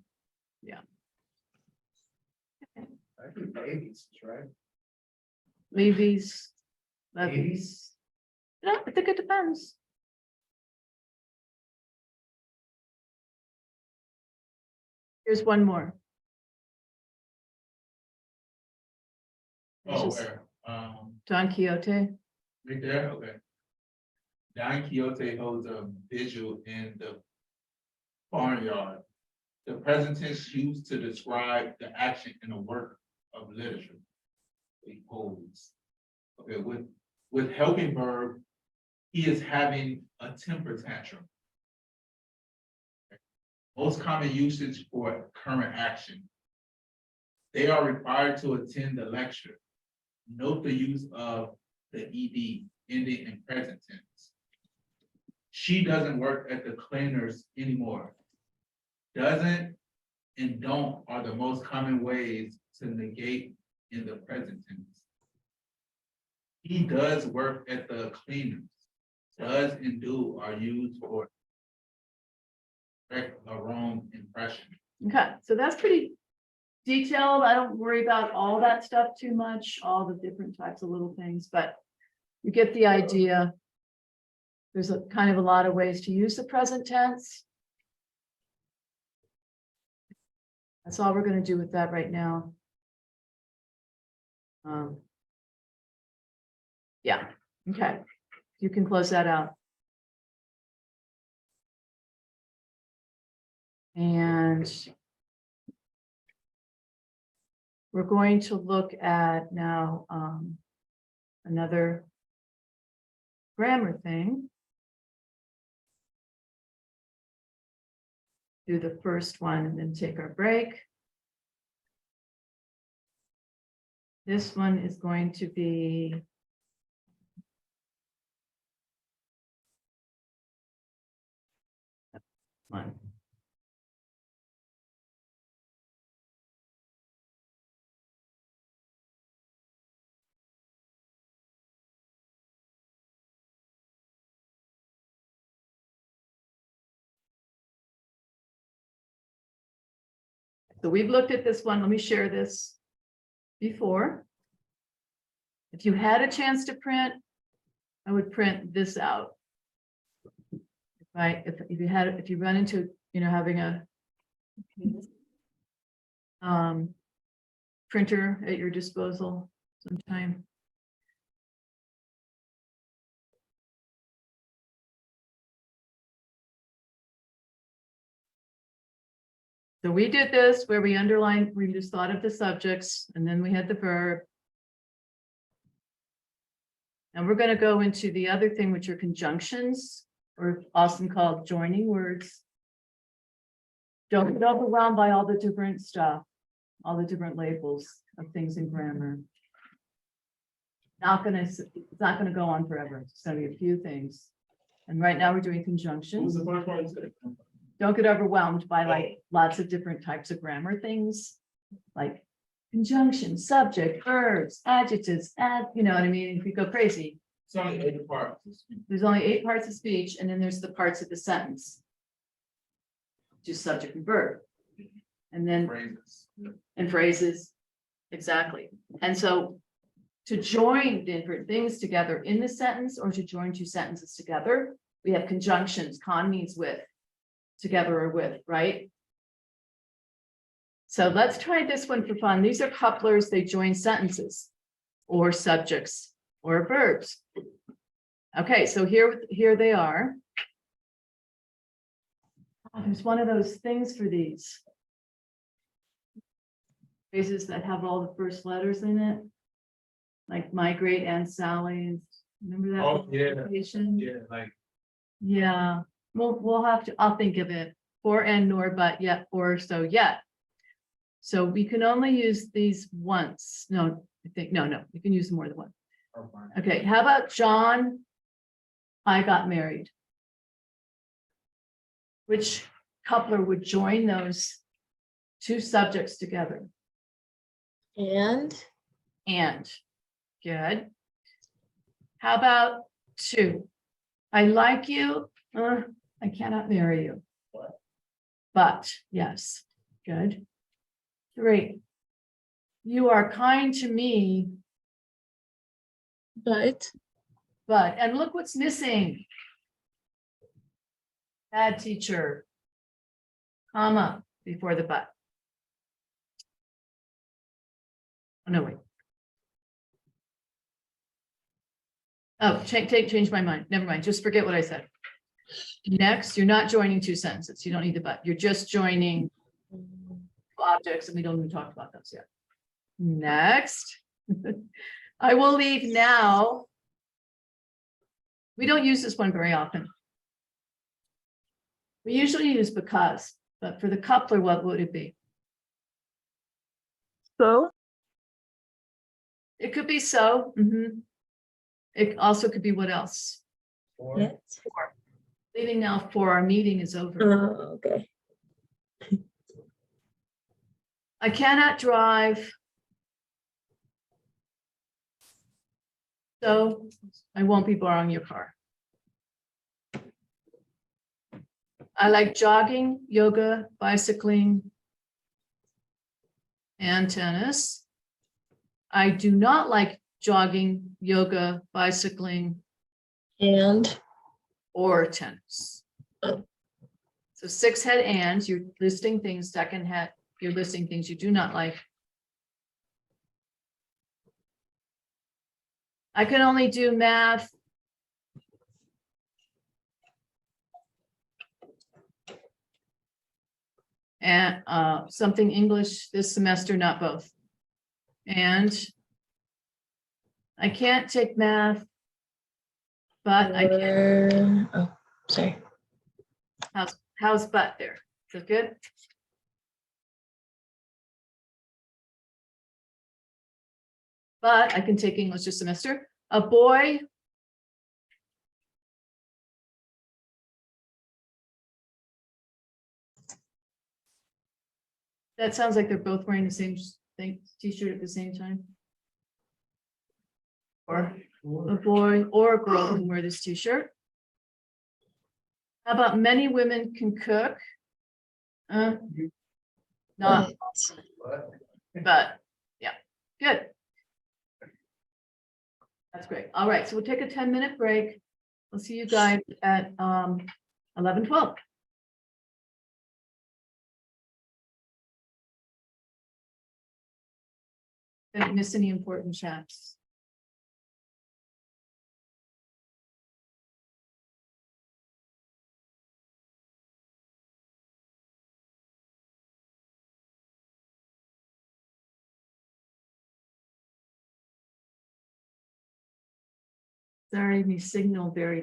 I think babies, right? Levy's. Babies? No, I think it depends. Here's one more. Oh, Just where? Don Quixote. Right there, okay. Don Quixote holds a vigil in the barnyard. The present tense used to describe the action in a work of literature. He holds. Okay, with helping verb, he is having a temper tantrum. Most common usage for current action. They are required to attend the lecture. Note the use of the ed ending in present tense. She doesn't work at the cleaners anymore. Doesn't and don't are the most common ways to negate in the present tense. He does work at the cleaners. Does and do are used for correct a wrong impression. Okay, so that's pretty detailed. I don't worry about all that stuff too much, all the different types of little things, but you get the idea. There's a kind of a lot of ways to use the present tense. That's all we're going to do with that right now. Yeah, okay. You can close that out. And we're going to look at now another grammar thing. Do the first one and then take our break. This one is going to be one. So we've looked at this one. Let me share this before. If you had a chance to print, I would print this out. Right, if you run into, having a printer at your disposal sometime. So we did this where we underlined, we just thought of the subjects and then we had the verb. And we're going to go into the other thing, which are conjunctions, or often called joining words. Don't get overwhelmed by all the different stuff, all the different labels of things in grammar. It's not gonna go on forever. It's gonna be a few things. And right now we're doing What was conjunctions. the first one you said? Don't get overwhelmed by like lots of different types of grammar things, like conjunction, subject, verbs, adjectives, you know what I mean? If you go crazy, It's only 8 parts. there's only 8 parts of speech, and then there's the parts of the sentence. Just subject and verb. And then, Phrases. and phrases, exactly. And so to join different things together in the sentence or to join 2 sentences together, we have conjunctions. Con means with, together or with, right? So let's try this one for fun. These are couplers. They join sentences or subjects or verbs. Okay, so here they are. Oh, there's one of those things for these. phrases that have all the first letters in it. Like my great Aunt Sally's, remember that? Oh, little yeah. application? Yeah, like, Yeah, we'll have to, I'll think of it, or and nor, but yet, or so yet. So we can only use these once, no, I think, no, you can use more than one. oh, fine. Okay, how about John? I got married. Which coupler would join those two subjects together? And And, good. How about two? I like you, I cannot marry you. But, yes, good. Three. You are kind to me, but and look what's missing. Bad teacher. Comma before the but. Oh, no, wait. Oh, change my mind. Never mind. Just forget what I said. Next, you're not joining two sentences. You don't need the but. You're just joining objects, and we don't even talk about those yet. Next. I will leave now. We don't use this one very often. We usually use because, but for the coupler, what would it be? So, It could be so. Mhm. It also could be what else? Or Leaving now for our meeting is over. okay. I cannot drive. So I won't be borrowing your car. I like jogging, yoga, bicycling, and tennis. I do not like jogging, yoga, bicycling, And or tennis. So six head ands, you're listing things, second head, you're listing things you do not like. I can only do math. And something English this semester, not both. And I can't take math. But I can, oh, sorry. how's but there? Is that good? But I can take English this semester. A boy. That sounds like they're both wearing the same thing, t-shirt at the same time. Or a boy or a girl can wear this t-shirt. How about many women can cook? Not, but yeah, good. That's great. All right, so we'll take a 10-minute break. We'll see you guys at 11:12. Don't miss any important chats. Sorry, my signal very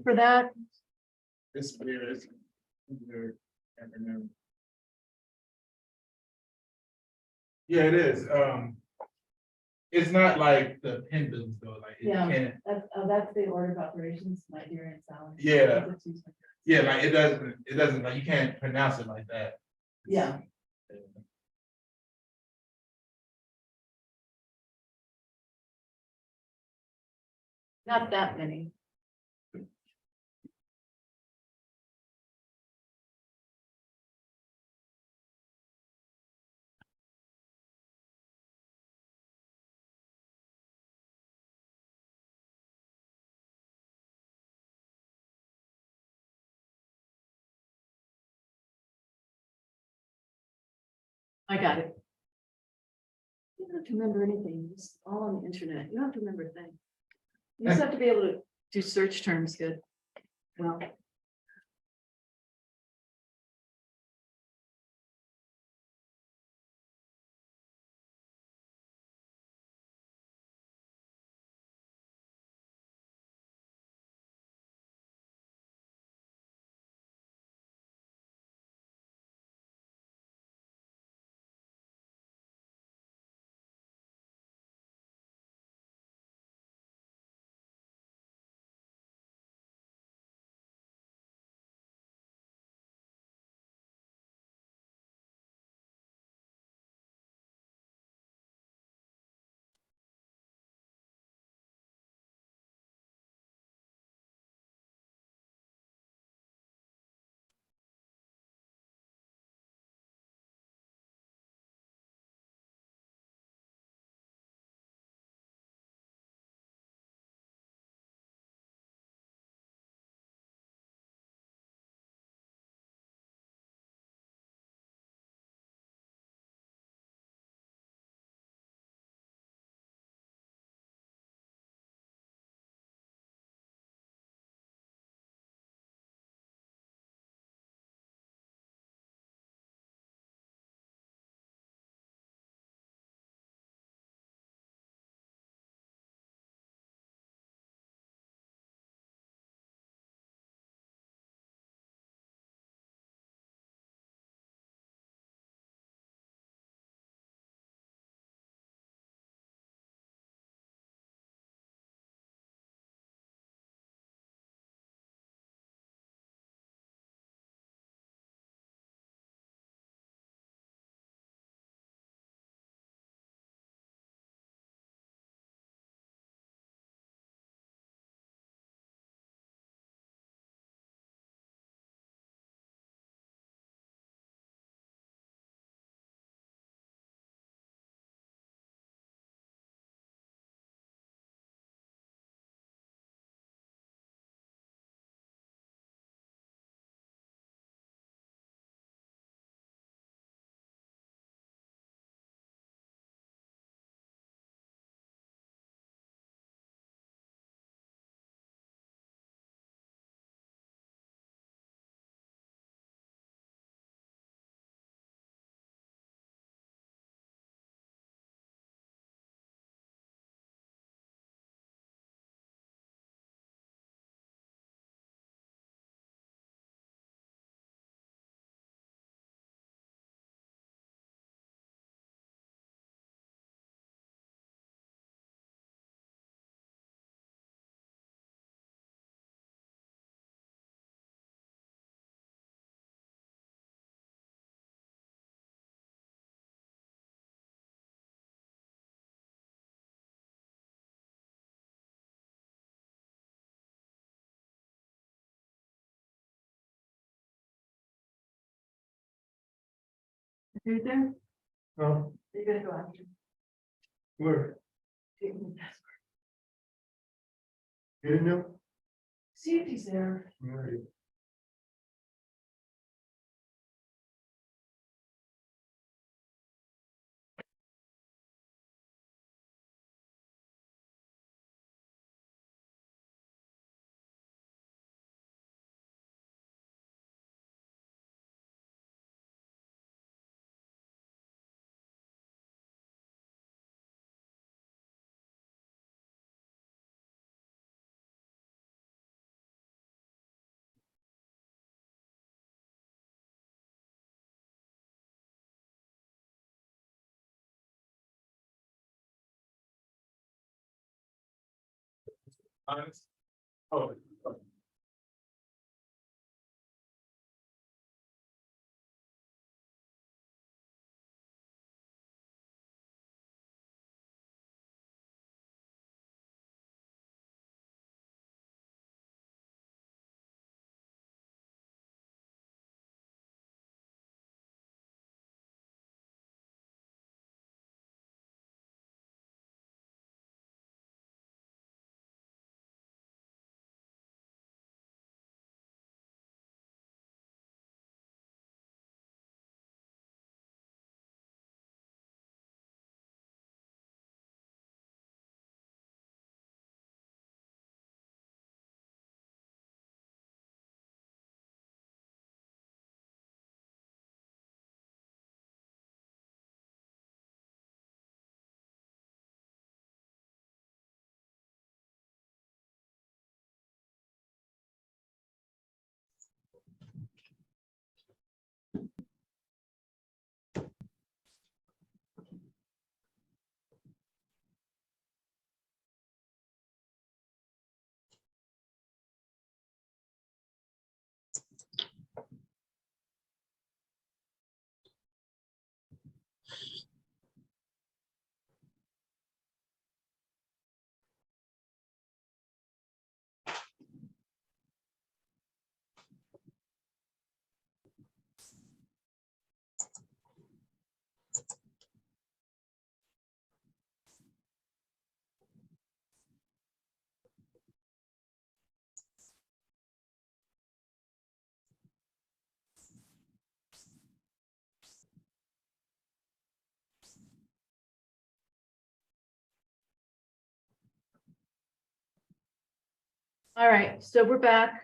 for that? This here is. Yeah, it is, it's not like the pendants though, like it Yeah. can't, That's the order of operations, Nigerian salad. Yeah. yeah, like it doesn't, like you can't pronounce it like that. Yeah, not that many. I got it. You don't have to remember anything, it's all on the internet, you don't have to remember a thing. You just have to be able to do search terms good. Well. You're there, Oh, you're gonna go after. where? Take the password. You know? See if he's there. Right. Oh. All right, so we're back.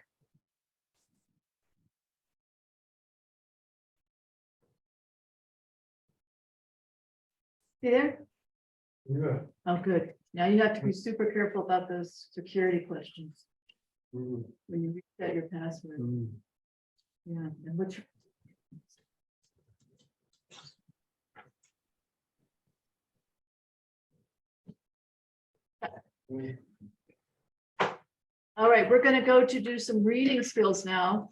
You there? Yeah. Oh, good. Now you have to be super careful about those security questions Mm, when you reset your password. mm. Yeah, and what's your? All right, we're gonna go to do some reading skills now.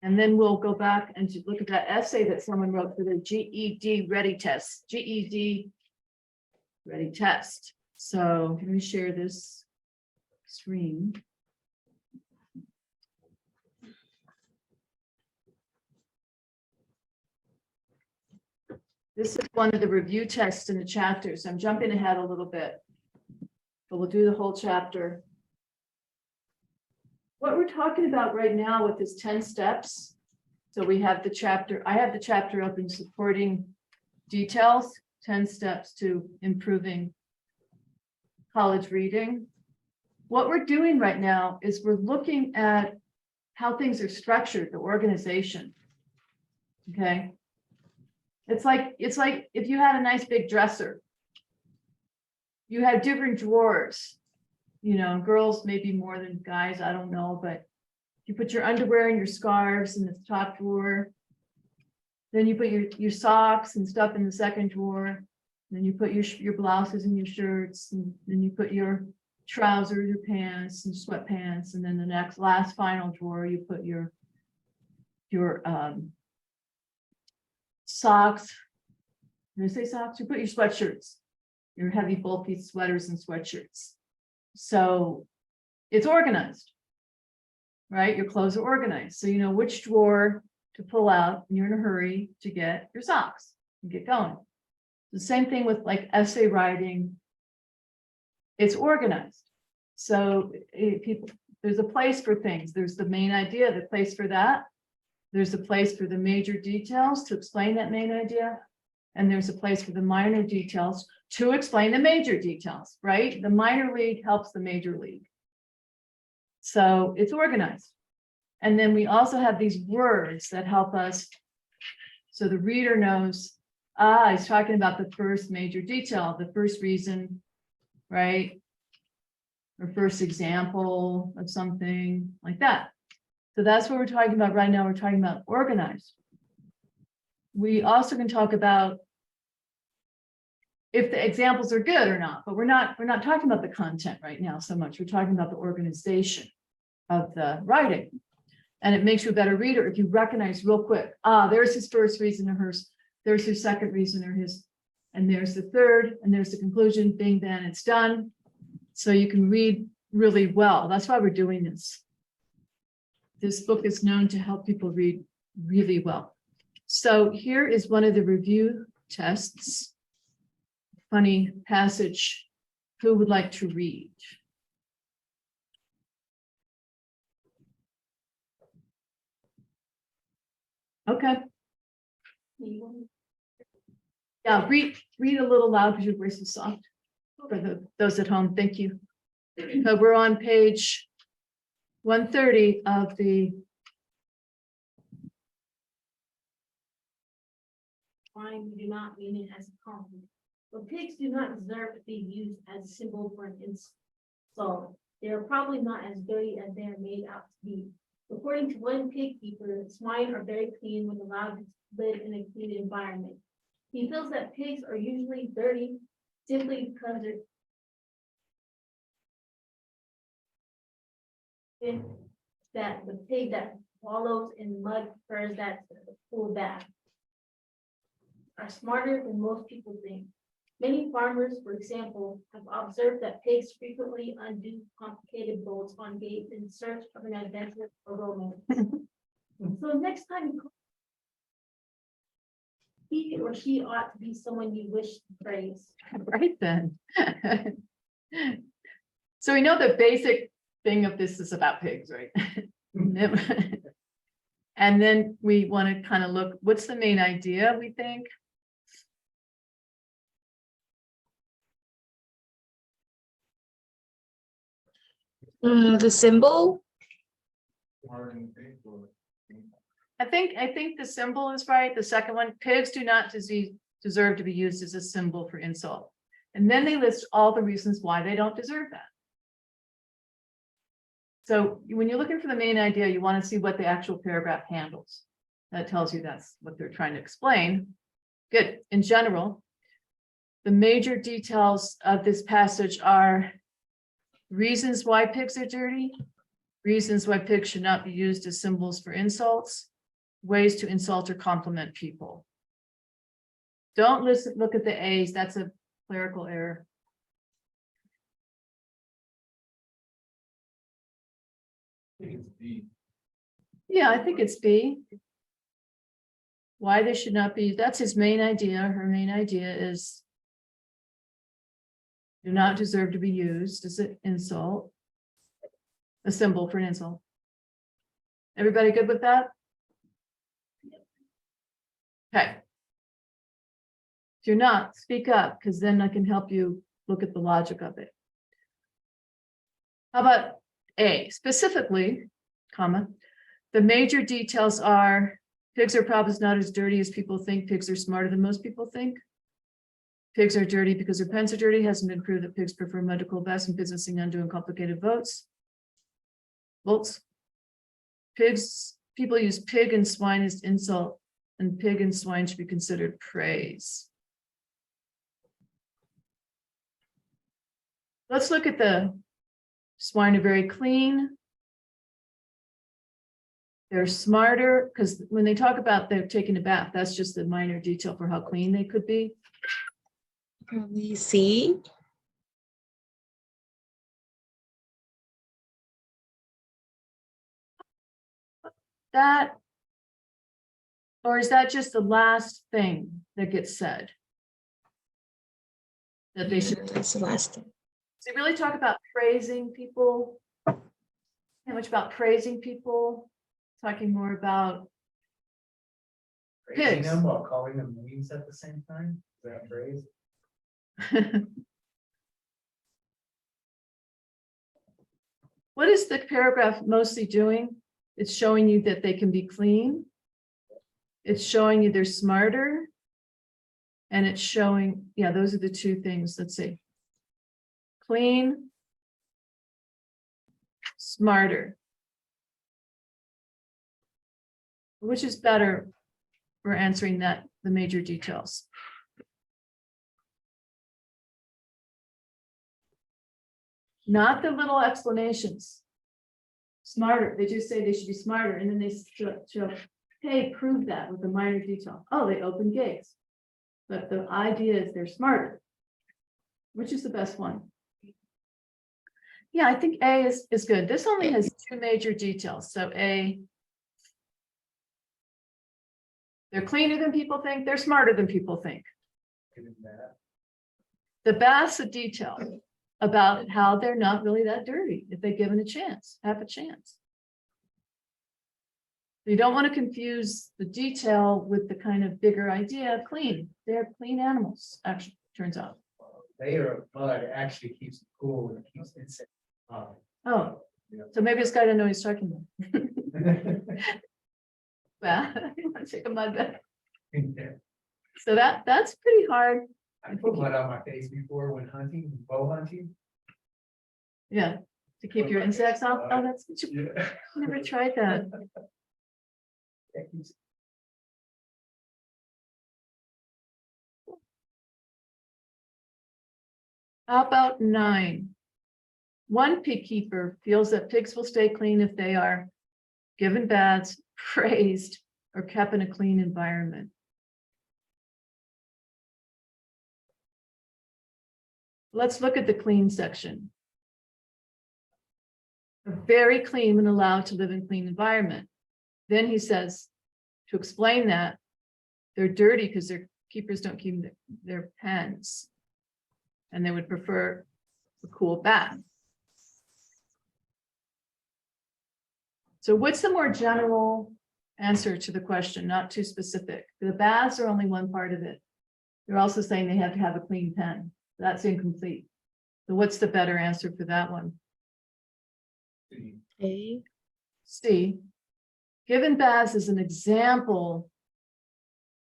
And then we'll go back and to look at that essay that someone wrote for the GED ready test, GED ready test. So let me share this screen. This is one of the review tests in the chapters. I'm jumping ahead a little bit, but we'll do the whole chapter. What we're talking about right now with this 10 steps. So we have the chapter, I have the chapter open supporting details, 10 steps to improving college reading. What we're doing right now is we're looking at how things are structured, the organization. Okay. It's like if you had a nice big dresser, you have different drawers, you know, girls maybe more than guys, I don't know, but you put your underwear and your scarves in the top drawer. Then you put your socks and stuff in the second drawer. Then you put your blouses and your shirts, and then you put your trousers, your pants and sweatpants, and then the last final drawer, you put your socks. Did I say socks? You put your sweatshirts, your heavy bulky sweaters and sweatshirts. So it's organized, right? Your clothes are organized. So you know which drawer to pull out when you're in a hurry to get your socks and get going. The same thing with like essay writing. It's organized. So there's a place for things. There's the main idea, the place for that. There's a place for the major details to explain that main idea. And there's a place for the minor details to explain the major details, right? The minor league helps the major league. So it's organized. And then we also have these words that help us. So the reader knows, he's talking about the first major detail, the first reason, right? Or first example of something like that. So that's what we're talking about right now. We're talking about organized. We also can talk about, if the examples are good or not, but we're not talking about the content right now so much. We're talking about the organization of the writing. And it makes you a better reader if you recognize real quick, there's his first reason or hers, there's his second reason or his, and there's the third, and there's the conclusion, bing, bang, it's done. So you can read really well. That's why we're doing this. This book is known to help people read really well. So here is one of the review tests. Funny passage. Who would like to read? Okay. Yeah, read a little loud because your voice is soft. For those at home, thank you. So we're on page 130 of the Fine, we do not mean it as a compliment. But pigs do not deserve to be used as a symbol for an insult. They are probably not as dirty as they are made out to be. According to one pig keeper, swine are very clean when allowed to live in a clean environment. He feels that pigs are usually dirty simply because that the pig that wallows in mud prefers that to the pool bath are smarter than most people think. Many farmers, for example, have observed that pigs frequently undo complicated bolts on gates in search of an adventure or romance. So next time you call, he or she ought to be someone you wish to praise. right then. So we know the basic thing of this is about pigs, right? And then we want to kind of look, what's the main idea, we think? The symbol. I think the symbol is right. The second one, pigs do not deserve to be used as a symbol for insult. And then they list all the reasons why they don't deserve that. So when you're looking for the main idea, you want to see what the actual paragraph handles. That tells you that's what they're trying to explain. Good. In general, the major details of this passage are reasons why pigs are dirty, reasons why pigs should not be used as symbols for insults, ways to insult or compliment people. Don't look at the A's, that's a clerical error. Yeah, I think it's B. Why they should not be, that's his main idea. Her main idea is do not deserve to be used as an insult, a symbol for an insult. Everybody good with that? Okay. If you're not, speak up, because then I can help you look at the logic of it. How about A, specifically, comma, the major details are pigs are probably not as dirty as people think. Pigs are smarter than most people think. Pigs are dirty because their pens are dirty. Hasn't been proved that pigs prefer medical baths and businessing undoing complicated bolts. Pigs, people use pig and swine as insult, and pig and swine should be considered praise. Let's look at the swine are very clean. They're smarter because when they talk about they're taking a bath, that's just a minor detail for how clean they could be. Probably C. That, or is that just the last thing that gets said? That they should, That's the last thing. does it really talk about praising people? Not much about praising people, talking more about Praising pigs. them while calling them names at the same time, is that phrase? What is the paragraph mostly doing? It's showing you that they can be clean. It's showing you they're smarter. And it's showing, yeah, those are the two things. Let's see. Clean, smarter. Which is better for answering that, the major details? not the little explanations. Smarter, they just say they should be smarter, and then they show, hey, prove that with a minor detail. Oh, they open gates. But the idea is they're smarter. Which is the best one? Yeah, I think A is good. This only has two major details, so A. They're cleaner than people think, they're smarter than people think. Given that. The B's a detail about how they're not really that dirty if they're given a chance, have a chance. You don't want to confuse the detail with the kind of bigger idea of clean. They're clean animals, actually, turns out. Layer of mud actually keeps it cool and keeps insects. Oh, so maybe this guy didn't know what he's talking about. Well, you want to take a mud bath. So that's pretty hard. I put mud on my face before when hunting, bow hunting. Yeah, to keep your insects off. Oh, that's, Yeah. never tried that. How about 9? One pig keeper feels that pigs will stay clean if they are given baths, praised, or kept in a clean environment. Let's look at the clean section. They're very clean when allowed to live in clean environment. Then he says, to explain that, they're dirty because their keepers don't keep their pens. And they would prefer a cool bath. So what's the more general answer to the question, not too specific? The baths are only one part of it. They're also saying they have to have a clean pen. That's incomplete. So what's the better answer for that one? A. C. Given baths is an example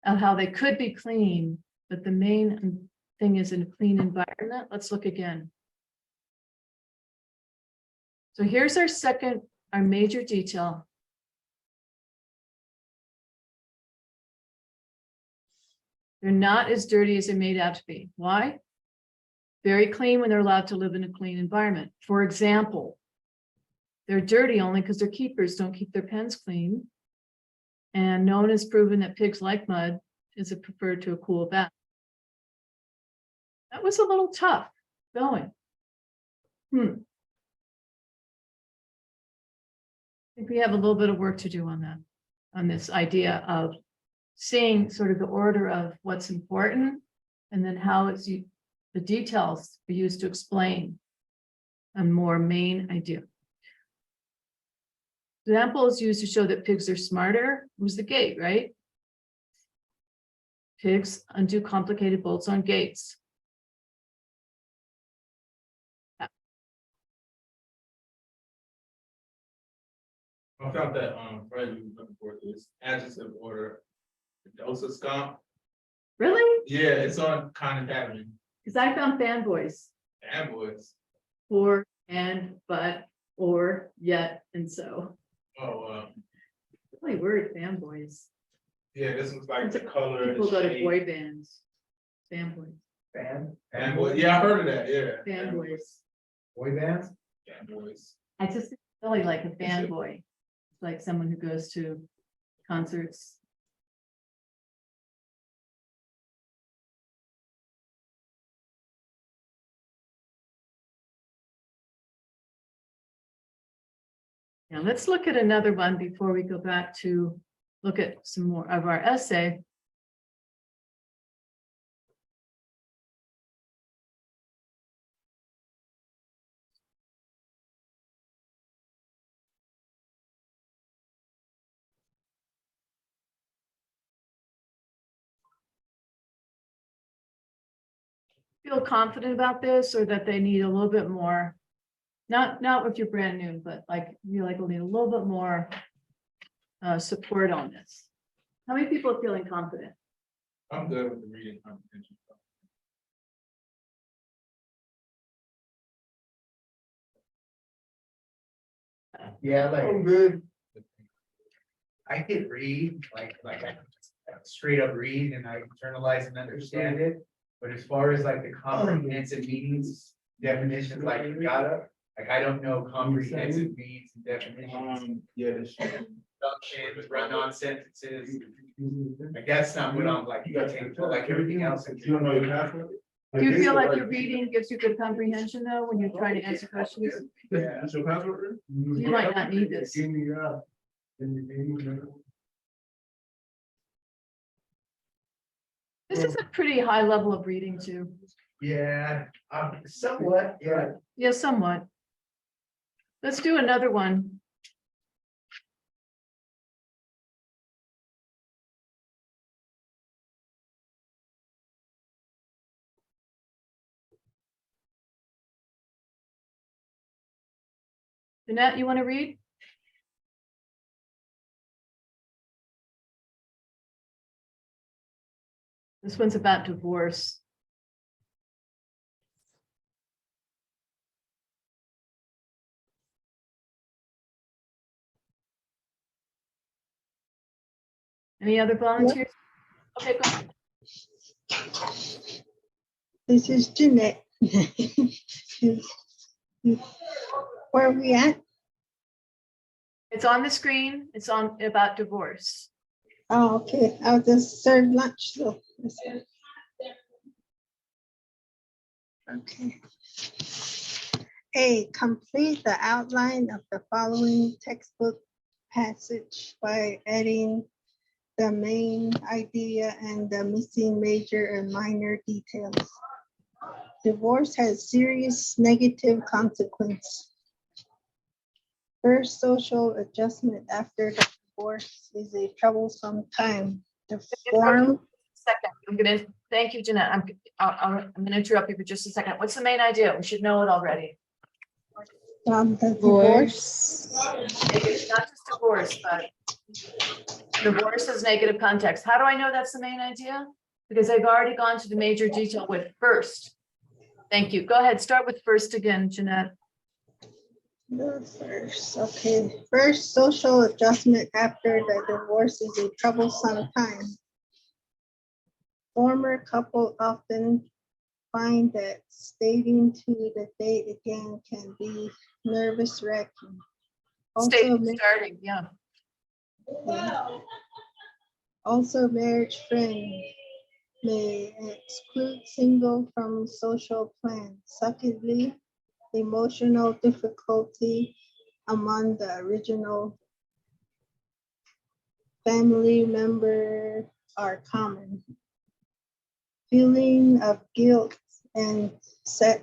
of how they could be clean, but the main thing is in a clean environment. Let's look again. So here's our major detail. They're not as dirty as they're made out to be. Why? Very clean when they're allowed to live in a clean environment. For example, they're dirty only because their keepers don't keep their pens clean. And no one has proven that pigs like mud is preferred to a cool bath. That was a little tough going. I think we have a little bit of work to do on that, on this idea of seeing sort of the order of what's important and then how it's the details we use to explain a more main idea. Example is used to show that pigs are smarter. It was the gate, right? Pigs undo complicated bolts on gates. I found that, Fred, you were looking for this adjective order, Dosa scum. Really? Yeah, it's on Khan Academy. Because I found fanboys. And boys. For, and, but, or, yet, and so. Oh, Really word, fanboys. yeah, this was like the color. People the go to shape. boy bands. Fanboys, And boy, yeah, I heard of that, yeah. fanboys. Boy bands? Fanboys. I just really like a fanboy. It's like someone who goes to concerts. Now let's look at another one before we go back to look at some more of our essay. Feel confident about this, or that they need a little bit more, not if you're brand new, but like you like will need a little bit more support on this. How many people are feeling confident? I'm good with the reading comprehension. Yeah, like. I'm good. I could read, like I straight up read and I internalize and understand it. But as far as like the comprehensive meanings, definitions like yada, Like, I don't know comprehensive means and definitions, Yeah, this. introductions, run-on sentences. Like, that's not what I'm like, like everything else. You don't know your password? Do you feel like your reading gives you good comprehension though, when you're trying to answer questions? Yeah. That's your password? You might not need this. Give me, give me. This is a pretty high level of reading too. Yeah, somewhat, yeah. Yeah, somewhat. Let's do another one. Jeanette, you want to read? This one's about divorce. Any other volunteers? Okay, go ahead. This is Jeanette. Where are we at? It's on the screen. It's on about divorce. Oh, okay. I'll just serve lunch, so. Okay. A, complete the outline of the following textbook passage by adding the main idea and the missing major and minor details. Divorce has serious negative consequences. First, social adjustment after the divorce is a troublesome time. The form, Second, I'm gonna, thank you, Jeanette. I'm gonna interrupt you for just a second. What's the main idea? We should know it already. the divorce. It's not just divorce, but divorce has negative context. How do I know that's the main idea? Because I've already gone to the major detail with first. Thank you. Go ahead. Start with first again, Jeanette. The first, okay. First, social adjustment after the divorce is a troublesome time. Former couple often find that stating to the date again can be nervous-wracking. Starting, yeah. Also, marriage friends may exclude single from social plan. Secondly, emotional difficulty among the original family member are common. Feeling of guilt and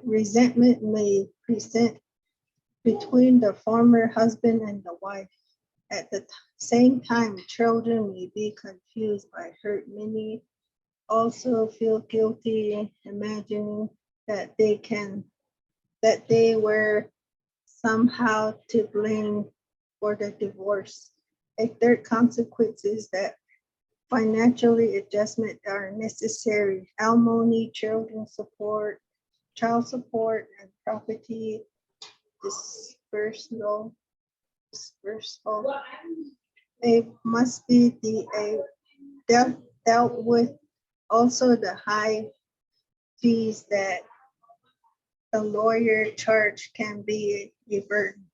resentment may present between the former husband and the wife. At the same time, children may be confused by hurt. Many also feel guilty, imagining that they were somehow to blame for the divorce. A third consequence is that financially adjustment are necessary. Alimony, child support, and property dispersal. They must be dealt with. Also, the high fees that the lawyer charge can be a burden.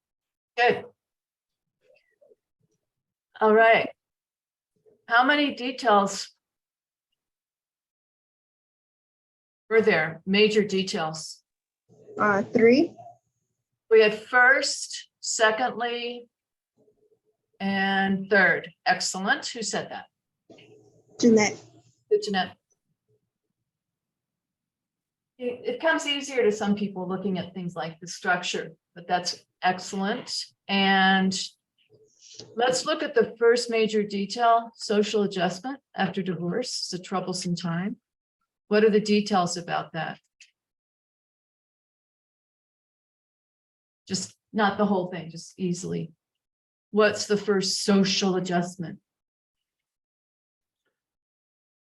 Good. All right. How many details were there? Major details. 3, We had first, secondly, and third. Excellent. Who said that? Jeanette. Good, Jeanette. It comes easier to some people looking at things like the structure, but that's excellent. And let's look at the first major detail, social adjustment after divorce. It's a troublesome time. What are the details about that? Just not the whole thing, just easily. What's the first social adjustment?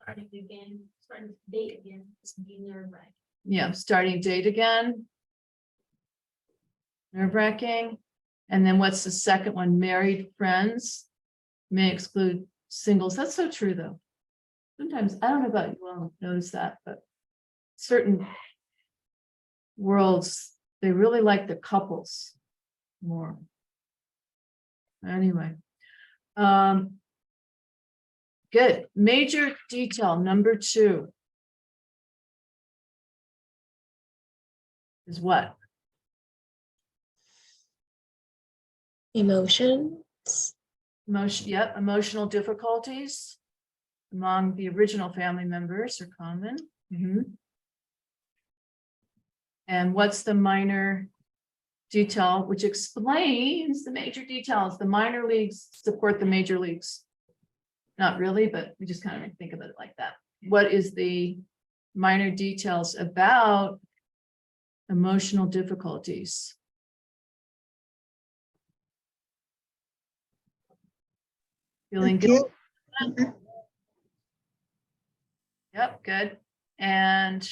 Starting again, starting to date again, it's be nerve-wracking. Yeah, starting date again. Nerve-wracking. And then what's the second one? Married friends may exclude singles. That's so true, though. Sometimes, I don't know about you all notice that, but certain worlds, they really like the couples more. Anyway. Good. Major detail number 2. Is what? Emotions. Yep, emotional difficulties among the original family members are common. Mhm. And what's the minor detail, which explains the major details? The minor leagues support the major leagues. Not really, but we just kind of think of it like that. What is the minor details about emotional difficulties? Feeling guilty? Guilt. Yep, good. And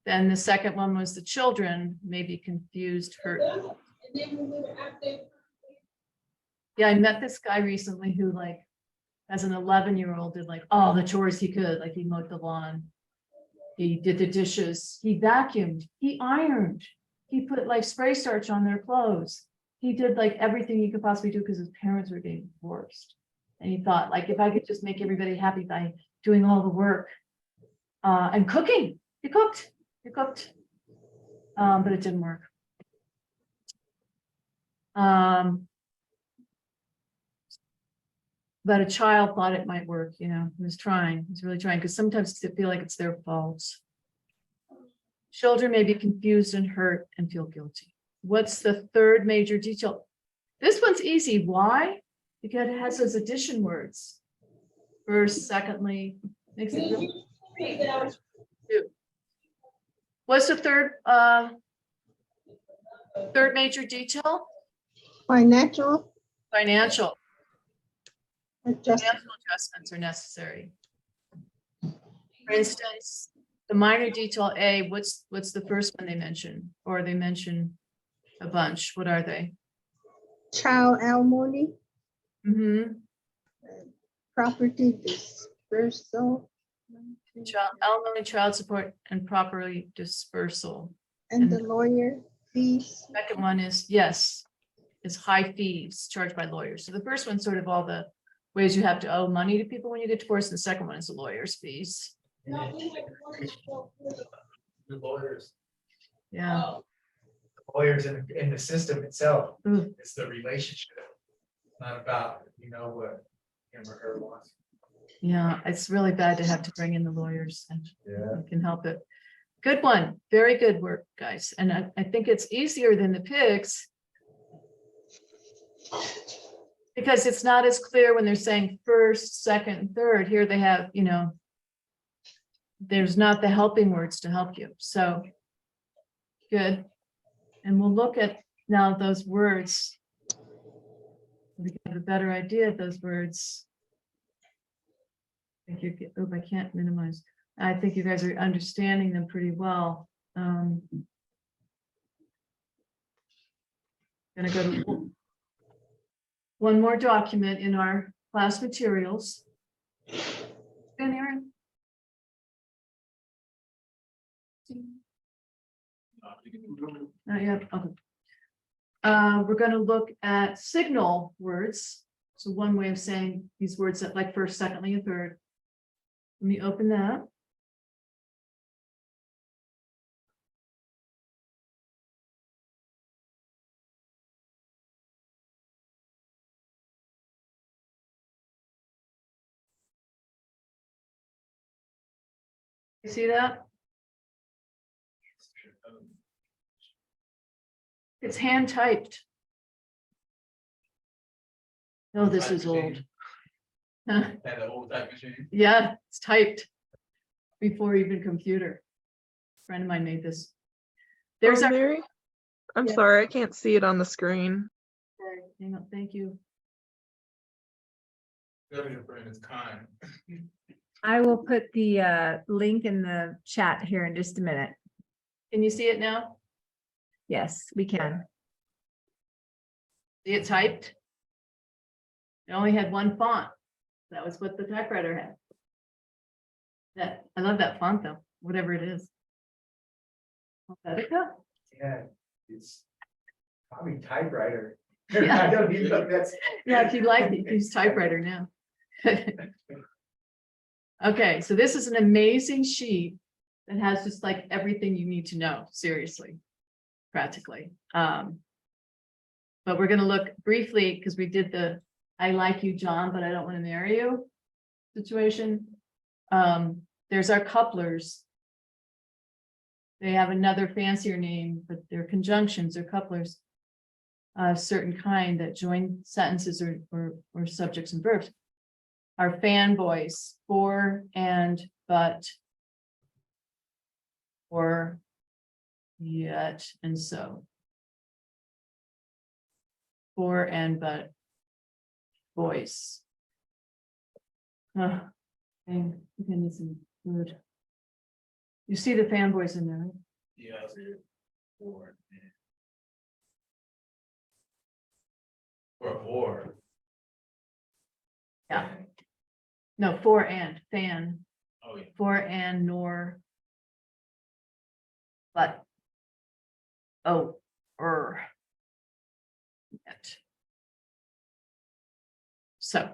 then the second one was the children may be confused, hurt. Yeah, I met this guy recently who like, as an 11-year-old did like all the chores he could, like he mowed the lawn. He did the dishes, he vacuumed, he ironed, he put like spray starch on their clothes. He did like everything he could possibly do because his parents were getting divorced. And he thought like, if I could just make everybody happy by doing all the work. And cooking, he cooked. But it didn't work. But a child thought it might work, you know, he was trying, he's really trying, because sometimes they feel like it's their fault. Children may be confused and hurt and feel guilty. What's the third major detail? This one's easy. Why? Because it has those addition words. First, secondly, makes it really two. What's the third major detail? Financial Financial. adjustment. Financial adjustments are necessary. For instance, the minor detail A, what's the first one they mention? Or they mention a bunch. What are they? Child alimony, Mm-hmm. property dispersal, Child alimony, child support, and properly dispersal. and the lawyer fees. Second one is, yes, is high fees charged by lawyers. So the first one's sort of all the ways you have to owe money to people when you get divorced. And the second one is the lawyer's fees. The lawyers, Yeah. lawyers in the system itself, Ooh. it's the relationship. Not about, you know, what him or her wants. Yeah, it's really bad to have to bring in the lawyers and Yeah. you can help it. Good one. Very good work, guys. And I think it's easier than the pigs. Because it's not as clear when they're saying first, second, and third. Here they have, you know, there's not the helping words to help you. So good. And we'll look at now those words. We have a better idea of those words. I think you get, oh, I can't minimize. I think you guys are understanding them pretty well. Gonna go to one more document in our class materials. And Aaron? Not yet, okay. We're gonna look at signal words. So one way of saying these words that like first, secondly, and third. Let me open that. You see that? It's hand typed. Oh, this is old. Huh, Had an old type machine. yeah, it's typed before even computer. Friend of mine made this. There's our, Mary? I'm Yeah. sorry, I can't see it on the screen. hang on, thank you. Your friend is kind. I will put the link in the chat here in just a minute. Can you see it now? Yes, we can. See it typed? It only had one font. That was what the typewriter had. I love that font though, whatever it is. Helvetica? Yeah, it's probably typewriter. Yeah. I don't even know if that's. Yeah, if you like, you can use typewriter now. Okay, so this is an amazing sheet that has just like everything you need to know, seriously, practically. But we're gonna look briefly, because we did the I like you, John, but I don't want to marry you situation. There's our couplers. They have another fancier name, but they're conjunctions or couplers of certain kind that join sentences or subjects and verbs. Our fanboys, for and but, or yet and so. For and but boys. And it's good. You see the fanboys in there, right? Yeah, I see it. Or. Yeah. No, for and fan, Oh, yeah. for and nor. But. Oh, yet. So.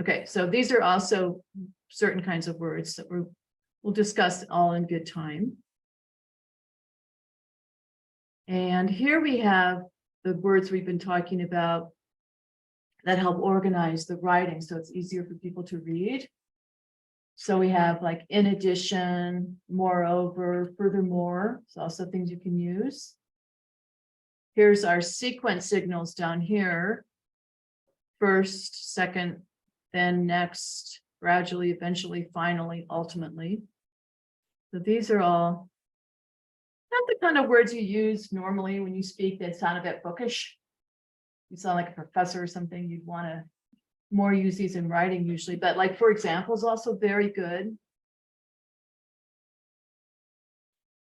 Okay, so these are also certain kinds of words that we'll discuss all in good time. And here we have the words we've been talking about that help organize the writing, so it's easier for people to read. So we have like in addition, moreover, furthermore, it's also things you can use. Here's our sequence signals down here. First, second, then next, gradually, eventually, finally, ultimately. So these are all not the kind of words you use normally when you speak that sound a bit bookish. You sound like a professor or something, you'd want to more use these in writing usually, but like for example is also very good.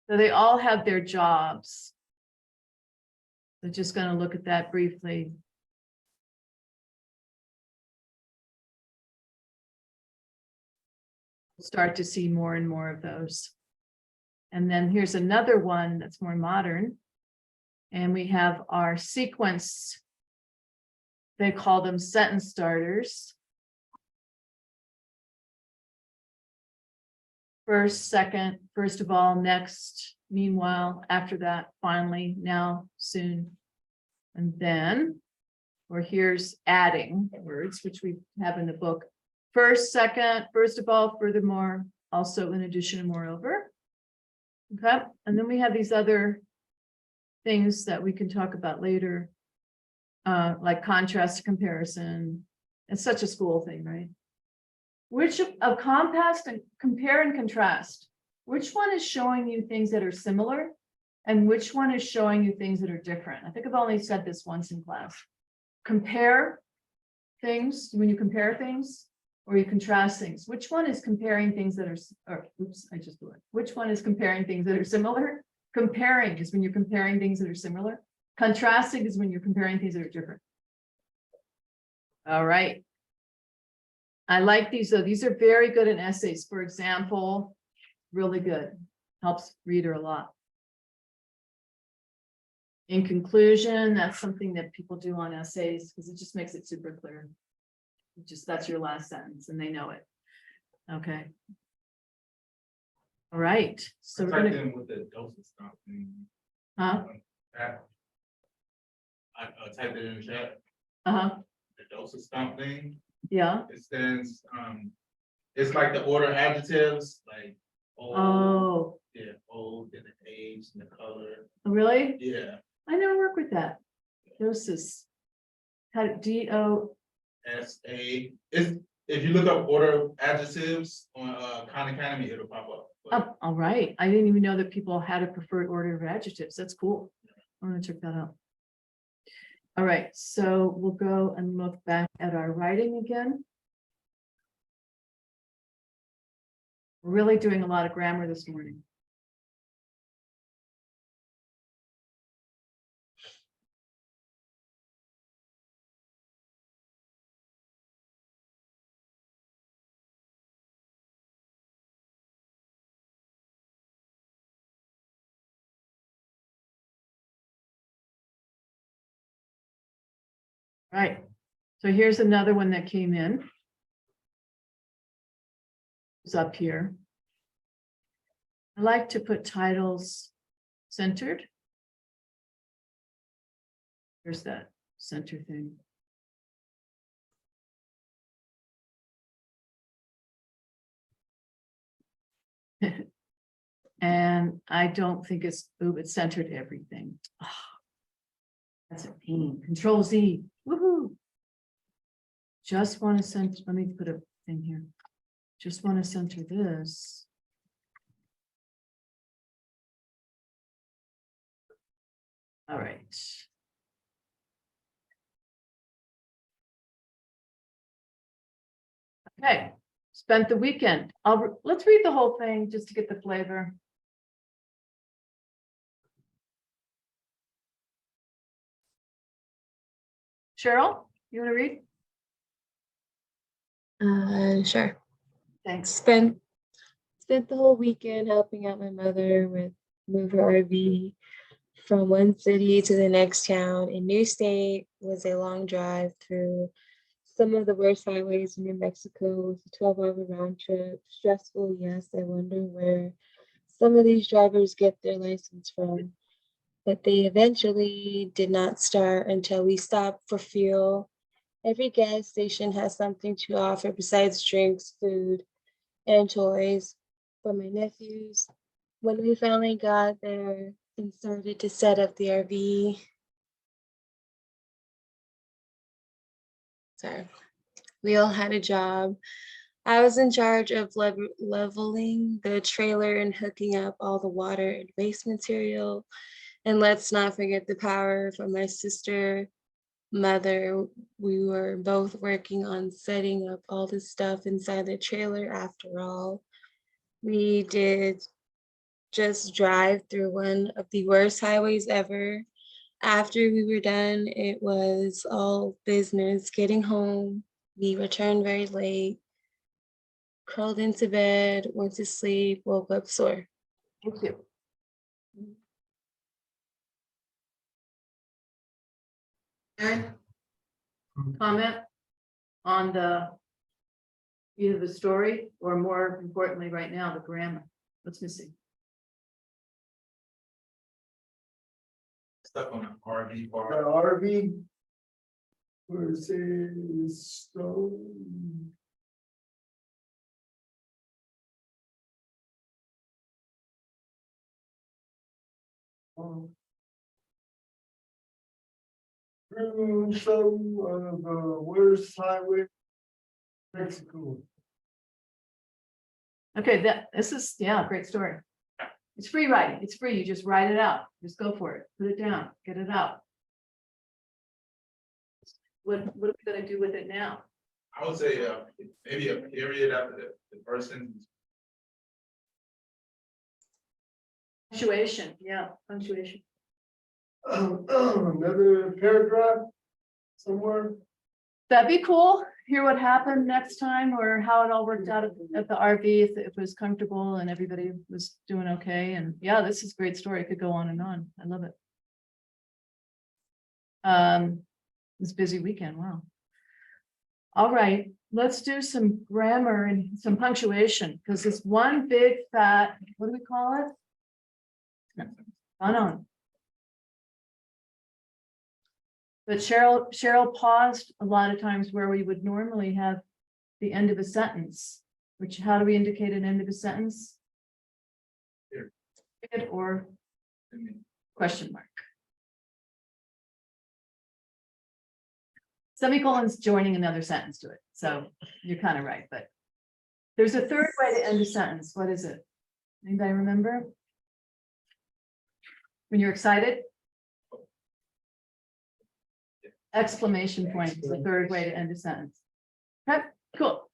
So they all have their jobs. So just going to look at that briefly. We'll start to see more and more of those. And then here's another one that's more modern. And we have our sequence. They call them sentence starters. First, second, first of all, next, meanwhile, after that, finally, now, soon. And then, or here's adding words, which we have in the book. First, second, first of all, furthermore, also in addition and moreover. Okay, and then we have these other things that we can talk about later, like contrast to comparison. It's such a school thing, right? Which of contrast and compare and contrast, which one is showing you things that are similar and which one is showing you things that are different? I think I've only said this once in class. Compare things, when you compare things or you contrast things, which one is comparing things that are, or oops, I just blew it. Which one is comparing things that are similar? Comparing is when you're comparing things that are similar. Contrasting is when you're comparing things that are different. All right. I like these though. These are very good in essays. For example, really good. Helps reader a lot. In conclusion, that's something that people do on essays because it just makes it super clear. That's your last sentence and they know it. Okay. All right. So we're Typed gonna, in with the dosage stop thing. huh? I typed it in the chat, Uh-huh. the dosage stomp thing. Yeah. It stands, it's like the order adjectives, like. Oh, Yeah, old, and the age, and the color, really? yeah, I never work with that. Dosis. How D-O, SA, it's, if you look up order of adjectives on, Khan Academy, it'll pop up. But oh, all right. I didn't even know that people had a preferred order of adjectives. That's cool. I'm gonna check that out. All right, so we'll go and look back at our writing again. We're really doing a lot of grammar this morning. Right, so here's another one that came in. It's up here. I like to put titles centered. There's that center thing. And I don't think it's, ooh, it centered everything. Ah, that's a pain. Control Z, woohoo. Just want to center, let me put a thing here. Just want to center this. All right. Okay, spent the weekend. Let's read the whole thing just to get the flavor. Cheryl, you want to read? Sure. Thanks. Spent the whole weekend helping out my mother with move her RV from one city to the next town. A new state was a long drive through some of the worst highways in New Mexico. It was a 12-hour round trip. Stressful, yes. I wonder where some of these drivers get their license from. But they eventually did not start until we stopped for fuel. Every gas station has something to offer besides drinks, food, and toys for my nephews. When we finally got there and started to set up the RV, sorry, we all had a job. I was in charge of leveling the trailer and hooking up all the water and waste material. And let's not forget the power from my sister, mother. We were both working on setting up all the stuff inside the trailer after all. We did just drive through one of the worst highways ever. After we were done, it was all business getting home. We returned very late, crawled into bed, went to sleep, woke up sore. Thank you. Aaron? Comment on either the story or more importantly right now, the grammar. What's missing? Stuck on an RV The bar. RV. Where it says so. Through some of the worst highway. Mexico. Okay, this is, yeah, great story. It's free writing. It's free. You just write it out. Just go for it. Put it down, get it out. What are we gonna do with it now? I would say, maybe a period after the person. Punctuation, yeah, punctuation. Another paragraph somewhere. That'd be cool. Hear what happened next time or how it all worked out at the RV, if it was comfortable and everybody was doing okay. And yeah, this is a great story. It could go on and on. I love it. This busy weekend, wow. All right, let's do some grammar and some punctuation because it's one big fat, what do we call it? Run-on. But Cheryl paused a lot of times where we would normally have the end of a sentence, which how do we indicate an end of a sentence? Here. Period or question mark. Semicolon's joining another sentence to it. So you're kind of right, but there's a third way to end a sentence. What is it? Anybody remember? When you're excited? Exclamation point is the third way to end a sentence. Okay, cool.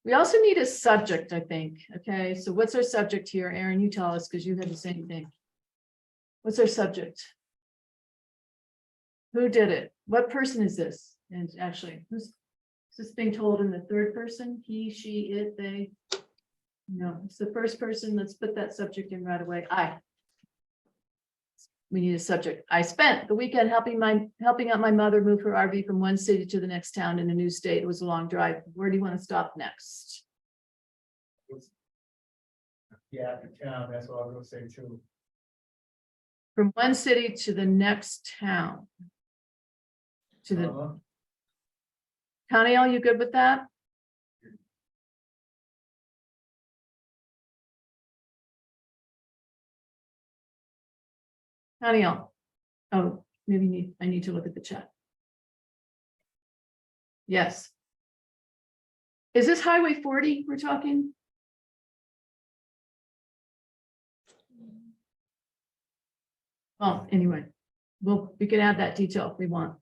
We also need a subject, I think. Okay, so what's our subject here? Aaron, you tell us because you had the same thing. What's our subject? Who did it? What person is this? And actually, who's this being told in the third person? He, she, it, they. No, it's the first person. Let's put that subject in right away. I. we need a subject. I spent the weekend helping out my mother move her RV from one city to the next town in a new state. It was a long drive. Where do you want to stop next? Yeah, after town, that's what I was gonna say too. From one city to the next town. To the Connie, are you good with that? Connie, oh, maybe I need to look at the chat. Yes. Is this Highway 40 we're talking? Well, anyway, we can add that detail if we want.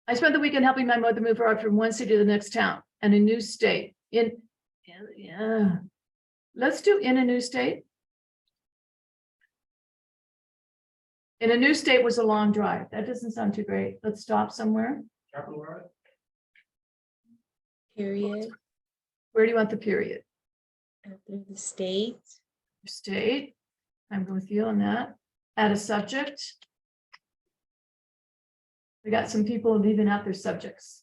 I spent the weekend helping my mother move her from one city to the next town and a new state yeah. Let's do in a new state. In a new state was a long drive. That doesn't sound too great. Let's stop somewhere. Capital R? Period. Where do you want the period? After the state. State. I'm with you on that. Add a subject. We got some people leaving out their subjects.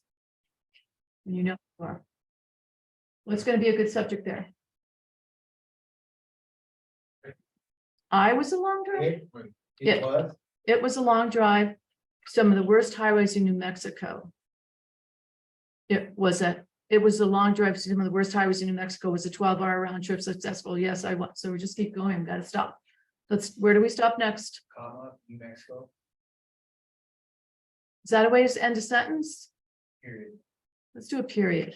And you know who are. What's going to be a good subject there? I was a long drive. It was, It was a long drive. Some of the worst highways in New Mexico. It was a long drive. Some of the worst highways in New Mexico. It was a 12-hour round trip successful. Yes, I was. So we just keep going. Got to stop. Where do we stop next? comma, New Mexico, Is that a way to end a sentence? period. Let's do a period.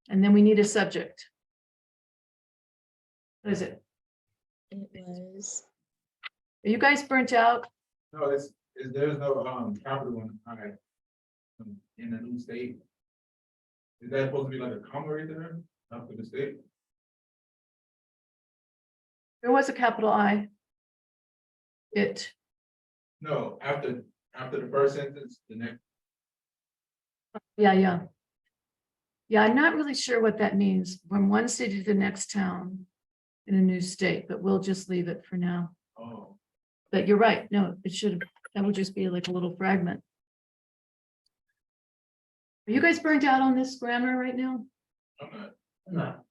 And then we need a subject. What is it? It was. Are you guys burnt out? No, there's no, capital one, in the new state. Is that supposed to be like a comma right there, after the state? There was a capital I. It. No, after the first sentence, the next, Yeah. Yeah, I'm not really sure what that means. From one city to the next town in a new state, but we'll just leave it for now. oh, But you're right. No, that would just be like a little fragment. Are you guys burnt out on this grammar right now? I'm not.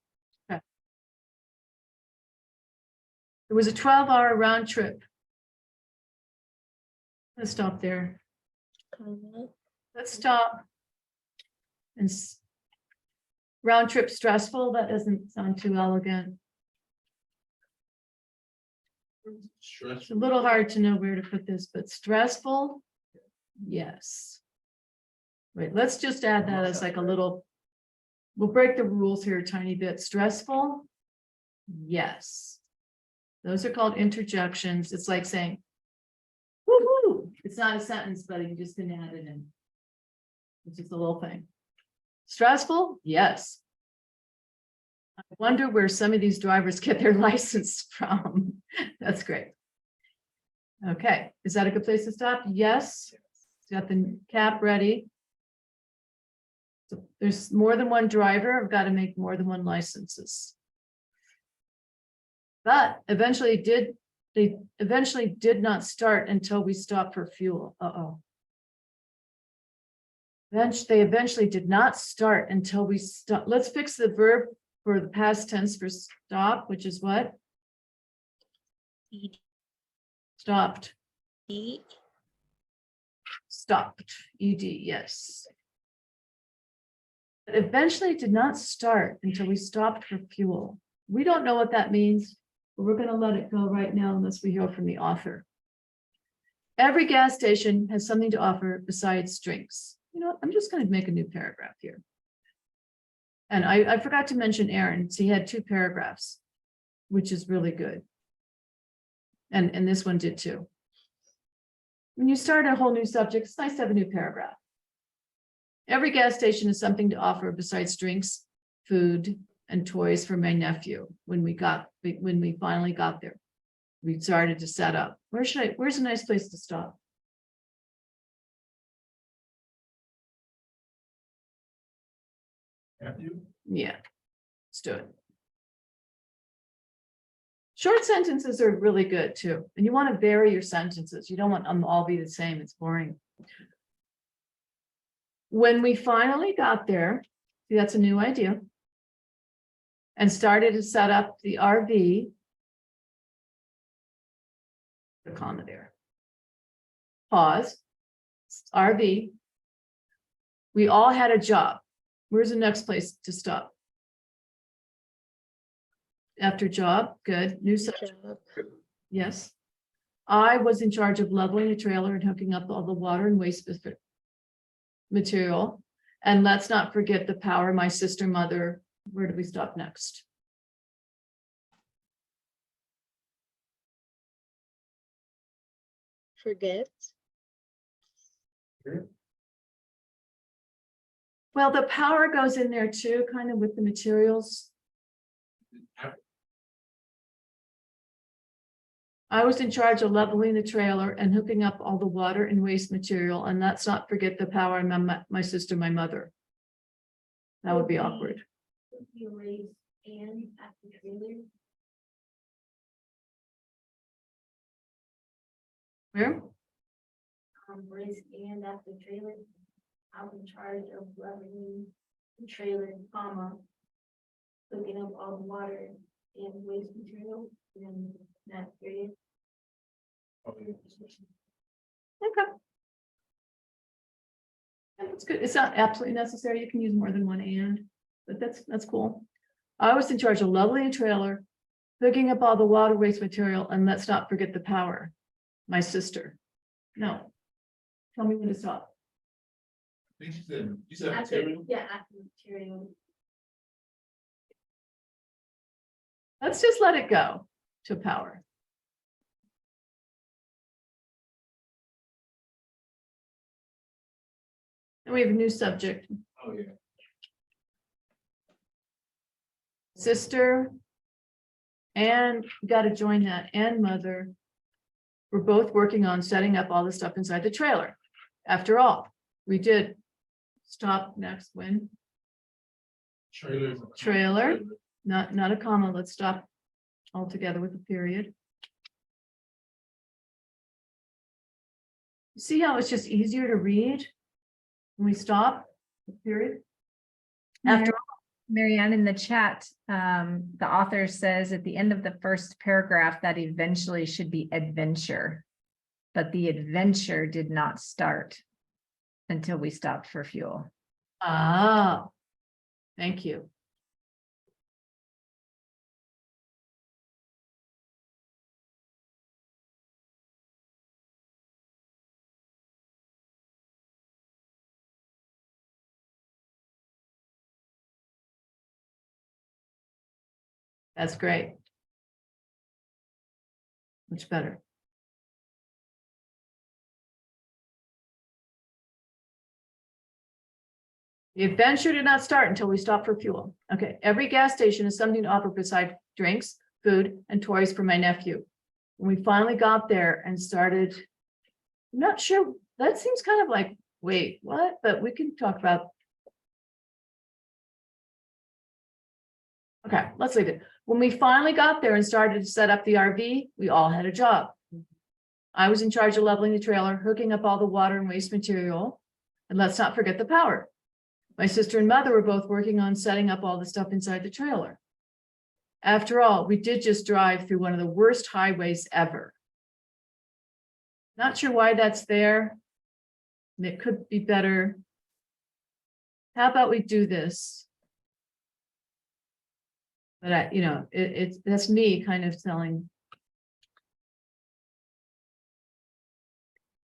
No, It was a 12-hour round trip. Let's stop there. Comma. Let's stop. And round trip stressful, that doesn't sound too elegant. It's Stressful. a little hard to know where to put this, but stressful, yes. Wait, let's just add that as like a little, we'll break the rules here a tiny bit. Stressful, yes. Those are called interjections. It's like saying, woo-hoo. It's not a sentence, but you just can add it in. It's just a little thing. Stressful, yes. I wonder where some of these drivers get their license from. That's great. Okay, is that a good place to stop? Yes. Got the cap ready. So there's more than one driver. I've got to make more than one licenses. But eventually they eventually did not start until we stopped for fuel. Uh-oh. They eventually did not start until we stopped. Let's fix the verb for the past tense for stop, which is what? Ed. Stopped. Ed. Stopped. ED, yes. But eventually it did not start until we stopped for fuel. We don't know what that means, but we're going to let it go right now unless we hear from the author. Every gas station has something to offer besides drinks. You know what? I'm just going to make a new paragraph here. And I forgot to mention Aaron. So he had 2 paragraphs, which is really good. And this one did too. When you start a whole new subject, it's nice to have a new paragraph. Every gas station has something to offer besides drinks, food, and toys for my nephew. When we finally got there, we started to set up. Where's a nice place to stop? Have you? Yeah, let's do it. Short sentences are really good too, and you want to vary your sentences. You don't want them all be the same. It's boring. When we finally got there, see, that's a new idea, and started to set up the RV. The comma there. Pause. RV. We all had a job. Where's the next place to stop? After job, good, new subject, Job. yes. I was in charge of leveling the trailer and hooking up all the water and waste material. And let's not forget the power, my sister, mother, where do we stop next? Forget. Well, the power goes in there too, kind of with the materials. I was in charge of leveling the trailer and hooking up all the water and waste material, and let's not forget the power, and my sister, my mother. That would be awkward. You raise and at the trailer. Where? Raise and at the trailer. I was in charge of leveling the trailer, comma. Hooking up all the water and waste material in that period. Okay. Yeah, that's good. It's not absolutely necessary. You can use more than one and, but that's cool. I was in charge of leveling a trailer, hooking up all the water waste material, and let's not forget the power. My sister. No. Tell me when to stop. I think you said After, material. yeah, after material. Let's just let it go to power. And we have a new subject, Oh, yeah. sister. And got to join that, and mother. We're both working on setting up all the stuff inside the trailer. After all, we did stop next when, Trailers. Trailer. not a comma, let's stop altogether with a period. See how it's just easier to read when we stop, period? After Marianne, in the chat, the author says at the end of the first paragraph that eventually should be adventure. But the adventure did not start until we stopped for fuel. Ah, thank you. That's great. Much better. The adventure did not start until we stopped for fuel. Okay, every gas station has something to offer besides drinks, food, and toys for my nephew. When we finally got there and started, I'm not sure, that seems kind of like, wait, what? But we can talk about. Okay, let's leave it. When we finally got there and started to set up the RV, we all had a job. I was in charge of leveling the trailer, hooking up all the water and waste material. And let's not forget the power. My sister and mother were both working on setting up all the stuff inside the trailer. After all, we did just drive through one of the worst highways ever. Not sure why that's there. And it could be better. How about we do this? But that's me kind of telling.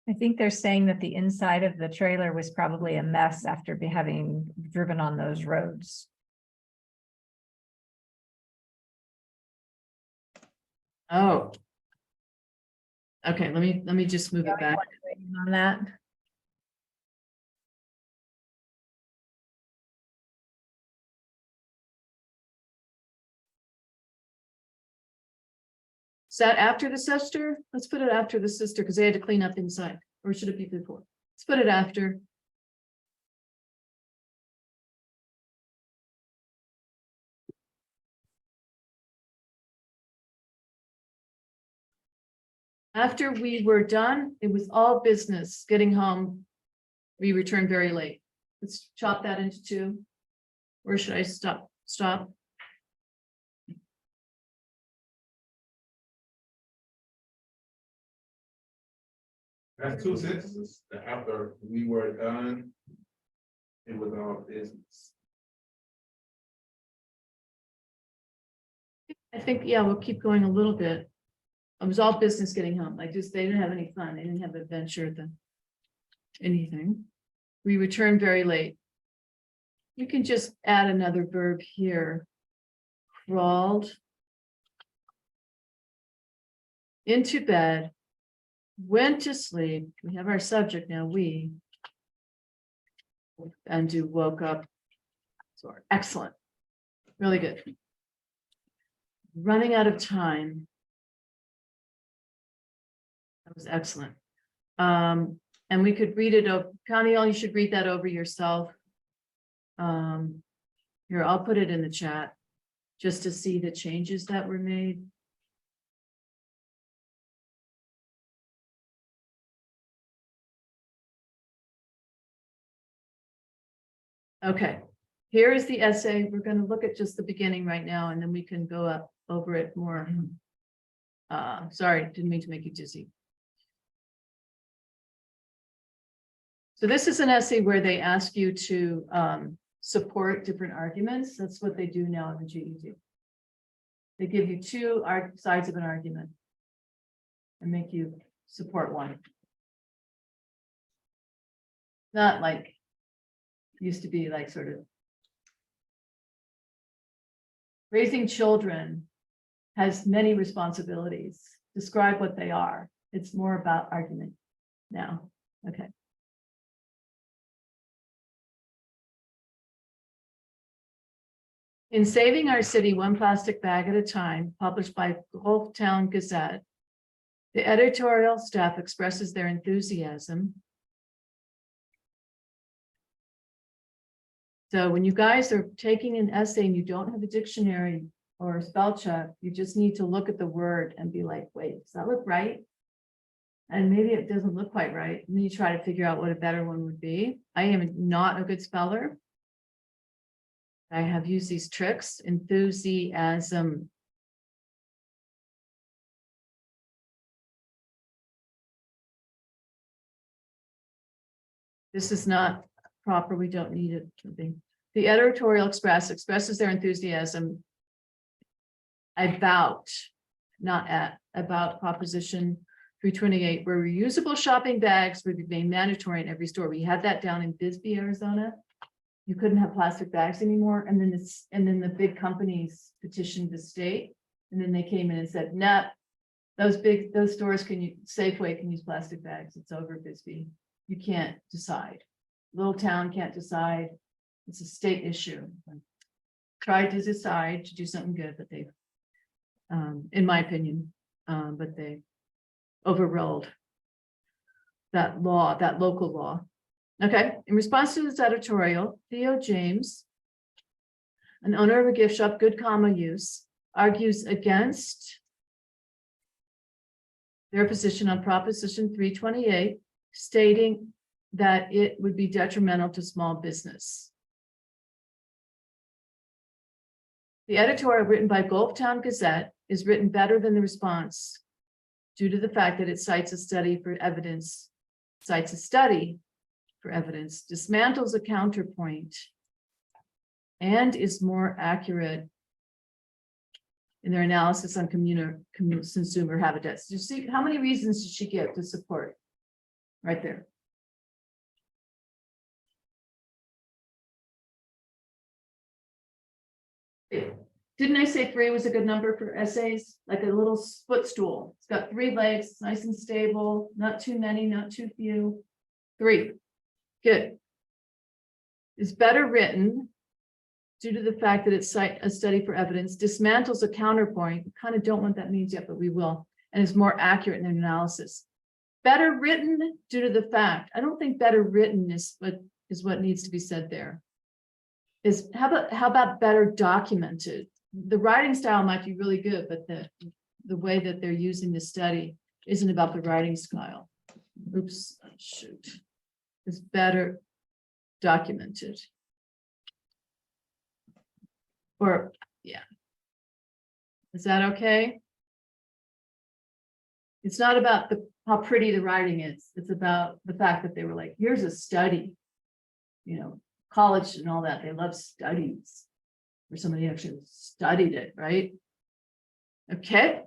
I think they're saying that the inside of the trailer was probably a mess after having driven on those roads. Oh. Okay, let me just move it back. On that. Is that after the sister? Let's put it after the sister because they had to clean up inside, or should it be before? Let's put it after. After we were done, it was all business. Getting home, we returned very late. Let's chop that into two. Where should I stop? Stop. That's two sentences, that after we were done, it was all business. I think, yeah, we'll keep going a little bit. It was all business getting home, like just, they didn't have any fun, they didn't have adventure, anything. We returned very late. You can just add another verb here. Crawled into bed, went to sleep. We have our subject now, we. And do woke up. So excellent. Really good. Running out of time. That was excellent. And we could read it over. Connie, you should read that over yourself. Here, I'll put it in the chat just to see the changes that were made. Okay, here is the essay. We're going to look at just the beginning right now, and then we can go up over it more. Sorry, didn't mean to make you dizzy. So this is an essay where they ask you to support different arguments. That's what they do now in the GED. They give you two sides of an argument and make you support one. Not like used to be like sort of raising children has many responsibilities. Describe what they are. It's more about argument now. Okay. In Saving Our City, One Plastic Bag at a Time, published by Gulftown Gazette, the editorial staff expresses their enthusiasm. So when you guys are taking an essay and you don't have a dictionary or a spell check, you just need to look at the word and be like, wait, does that look right? And maybe it doesn't look quite right. And then you try to figure out what a better one would be. I am not a good speller. I have used these tricks. Enthusiasm. This is not proper. We don't need it to be. The editorial expresses their enthusiasm about, not at, about Proposition 328, where reusable shopping bags would be made mandatory in every store. We had that down in Bisbee, Arizona. You couldn't have plastic bags anymore. And then the big companies petitioned the state. And then they came in and said, nah, those stores Safeway can use plastic bags. It's over, Bisbee. You can't decide. Little town can't decide. It's a state issue. Tried to decide to do something good, but they, in my opinion, but they overruled that law, that local law. Okay, in response to this editorial, Theo James, an owner of a gift shop, Good Comma Use, argues against their position on Proposition 328, stating that it would be detrimental to small business. The editorial written by Gulftown Gazette is written better than the response due to the fact that it cites a study for evidence, dismantles a counterpoint, and is more accurate in their analysis on consumer habitats. You see, how many reasons did she give to support? Right there. Didn't I say 3 was a good number for essays? Like a little footstool. It's got 3 legs, it's nice and stable, not too many, not too few. 3. Good. It's better written due to the fact that it's a study for evidence, dismantles a counterpoint. We kind of don't know what that means yet, but we will, and is more accurate in their analysis. Better written due to the fact. I don't think better written is what needs to be said there. How about better documented? The writing style might be really good, but the way that they're using the study isn't about the writing style. Oops, shoot. It's better documented. Or, yeah. Is that okay? It's not about how pretty the writing is. It's about the fact that they were like, here's a study. You know, college and all that, they love studies. Or somebody actually studied it, right? Okay.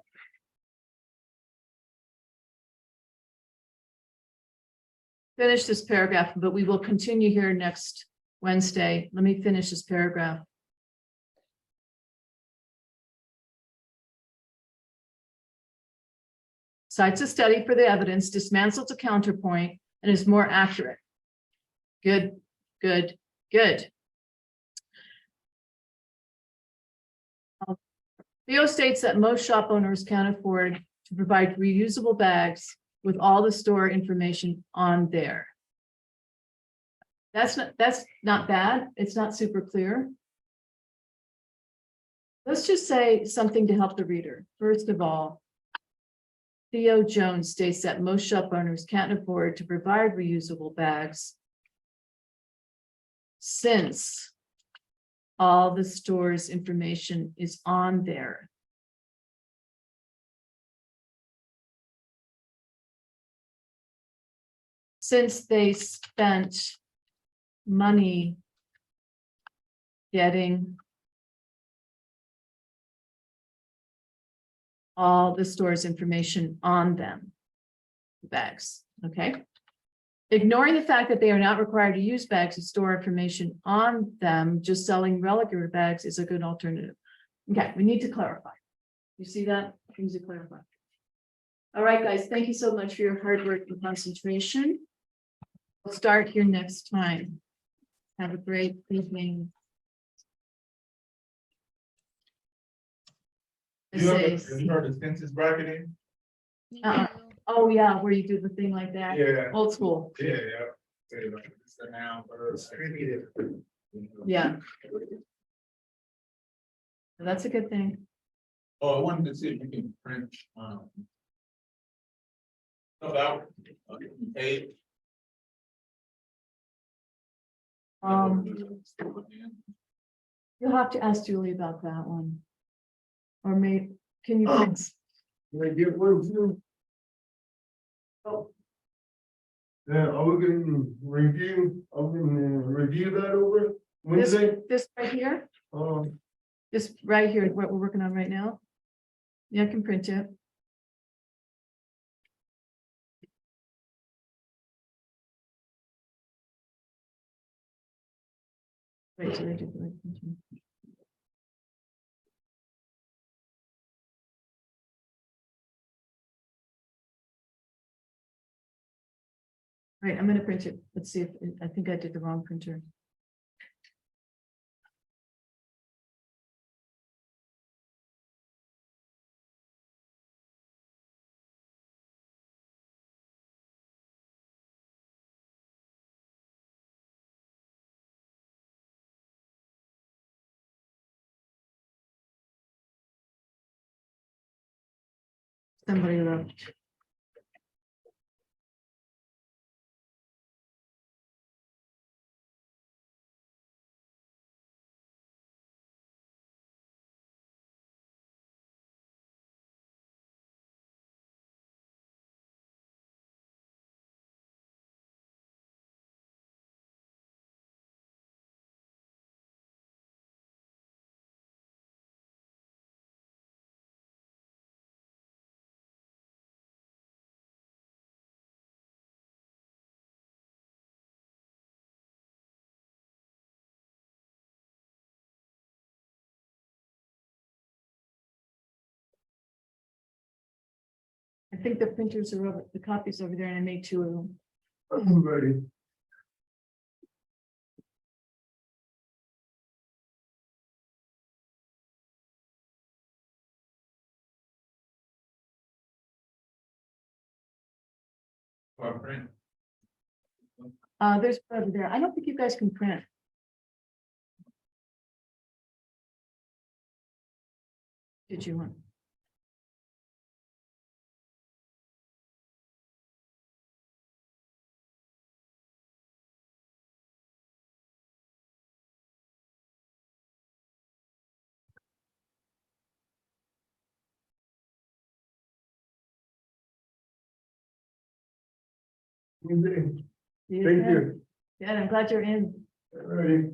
Finish this paragraph, but we will continue here next Wednesday. Let me finish this paragraph. Cites a study for the evidence, dismantles a counterpoint, and is more accurate. Good, good, good. Theo states that most shop owners can't afford to provide reusable bags with all the store information on there. That's not bad. It's not super clear. Let's just say something to help the reader. First of all, Theo Jones states that most shop owners can't afford to provide reusable bags since all the store's information is on there. Since they spent money getting all the store's information on them, bags, okay? Ignoring the fact that they are not required to use bags to store information on them, just selling regular bags is a good alternative. Okay, we need to clarify. You see that? Things to clarify. All right, guys, thank you so much for your hard work and concentration. We'll start here next time. Have a great evening. You heard of census bracketing? Oh, yeah, where you do the thing like that, Yeah. old school, Yeah, yeah. Say like, it's a noun, verb, Distributed. yeah. That's a good thing. Oh, I wanted to see if you can print, fill out, page. You'll have to ask Julie about that one. Or maybe, can you? Can I get one too? Yeah, are we gonna review that over Wednesday? This right here, Um, this right here, what we're working on right now. Yeah, I can print it. Wait till I do the right printing. Right, I'm gonna print it. Let's see if, I think I did the wrong printer. Somebody left. I think the printers are over, the copies over there, and I made 2 of them. I'm ready. Or print. There's one over there. I don't think you guys can print. Did you want? Thank You you. too. Good, I'm glad you're in. Alrighty.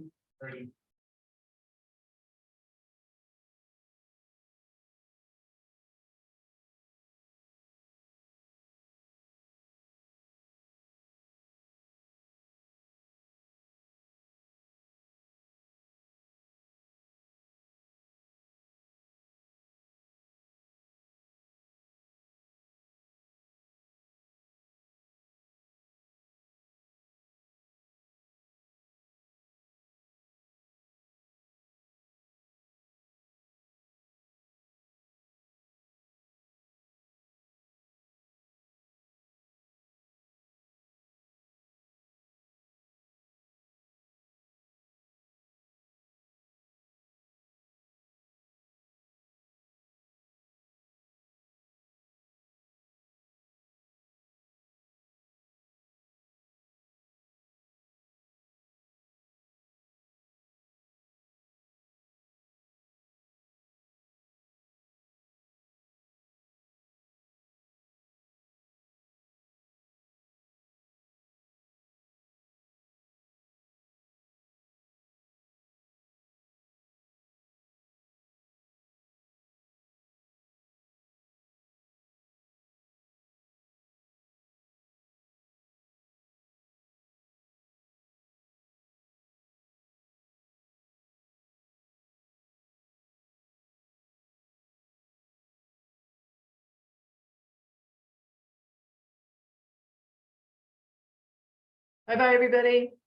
Bye-bye, everybody.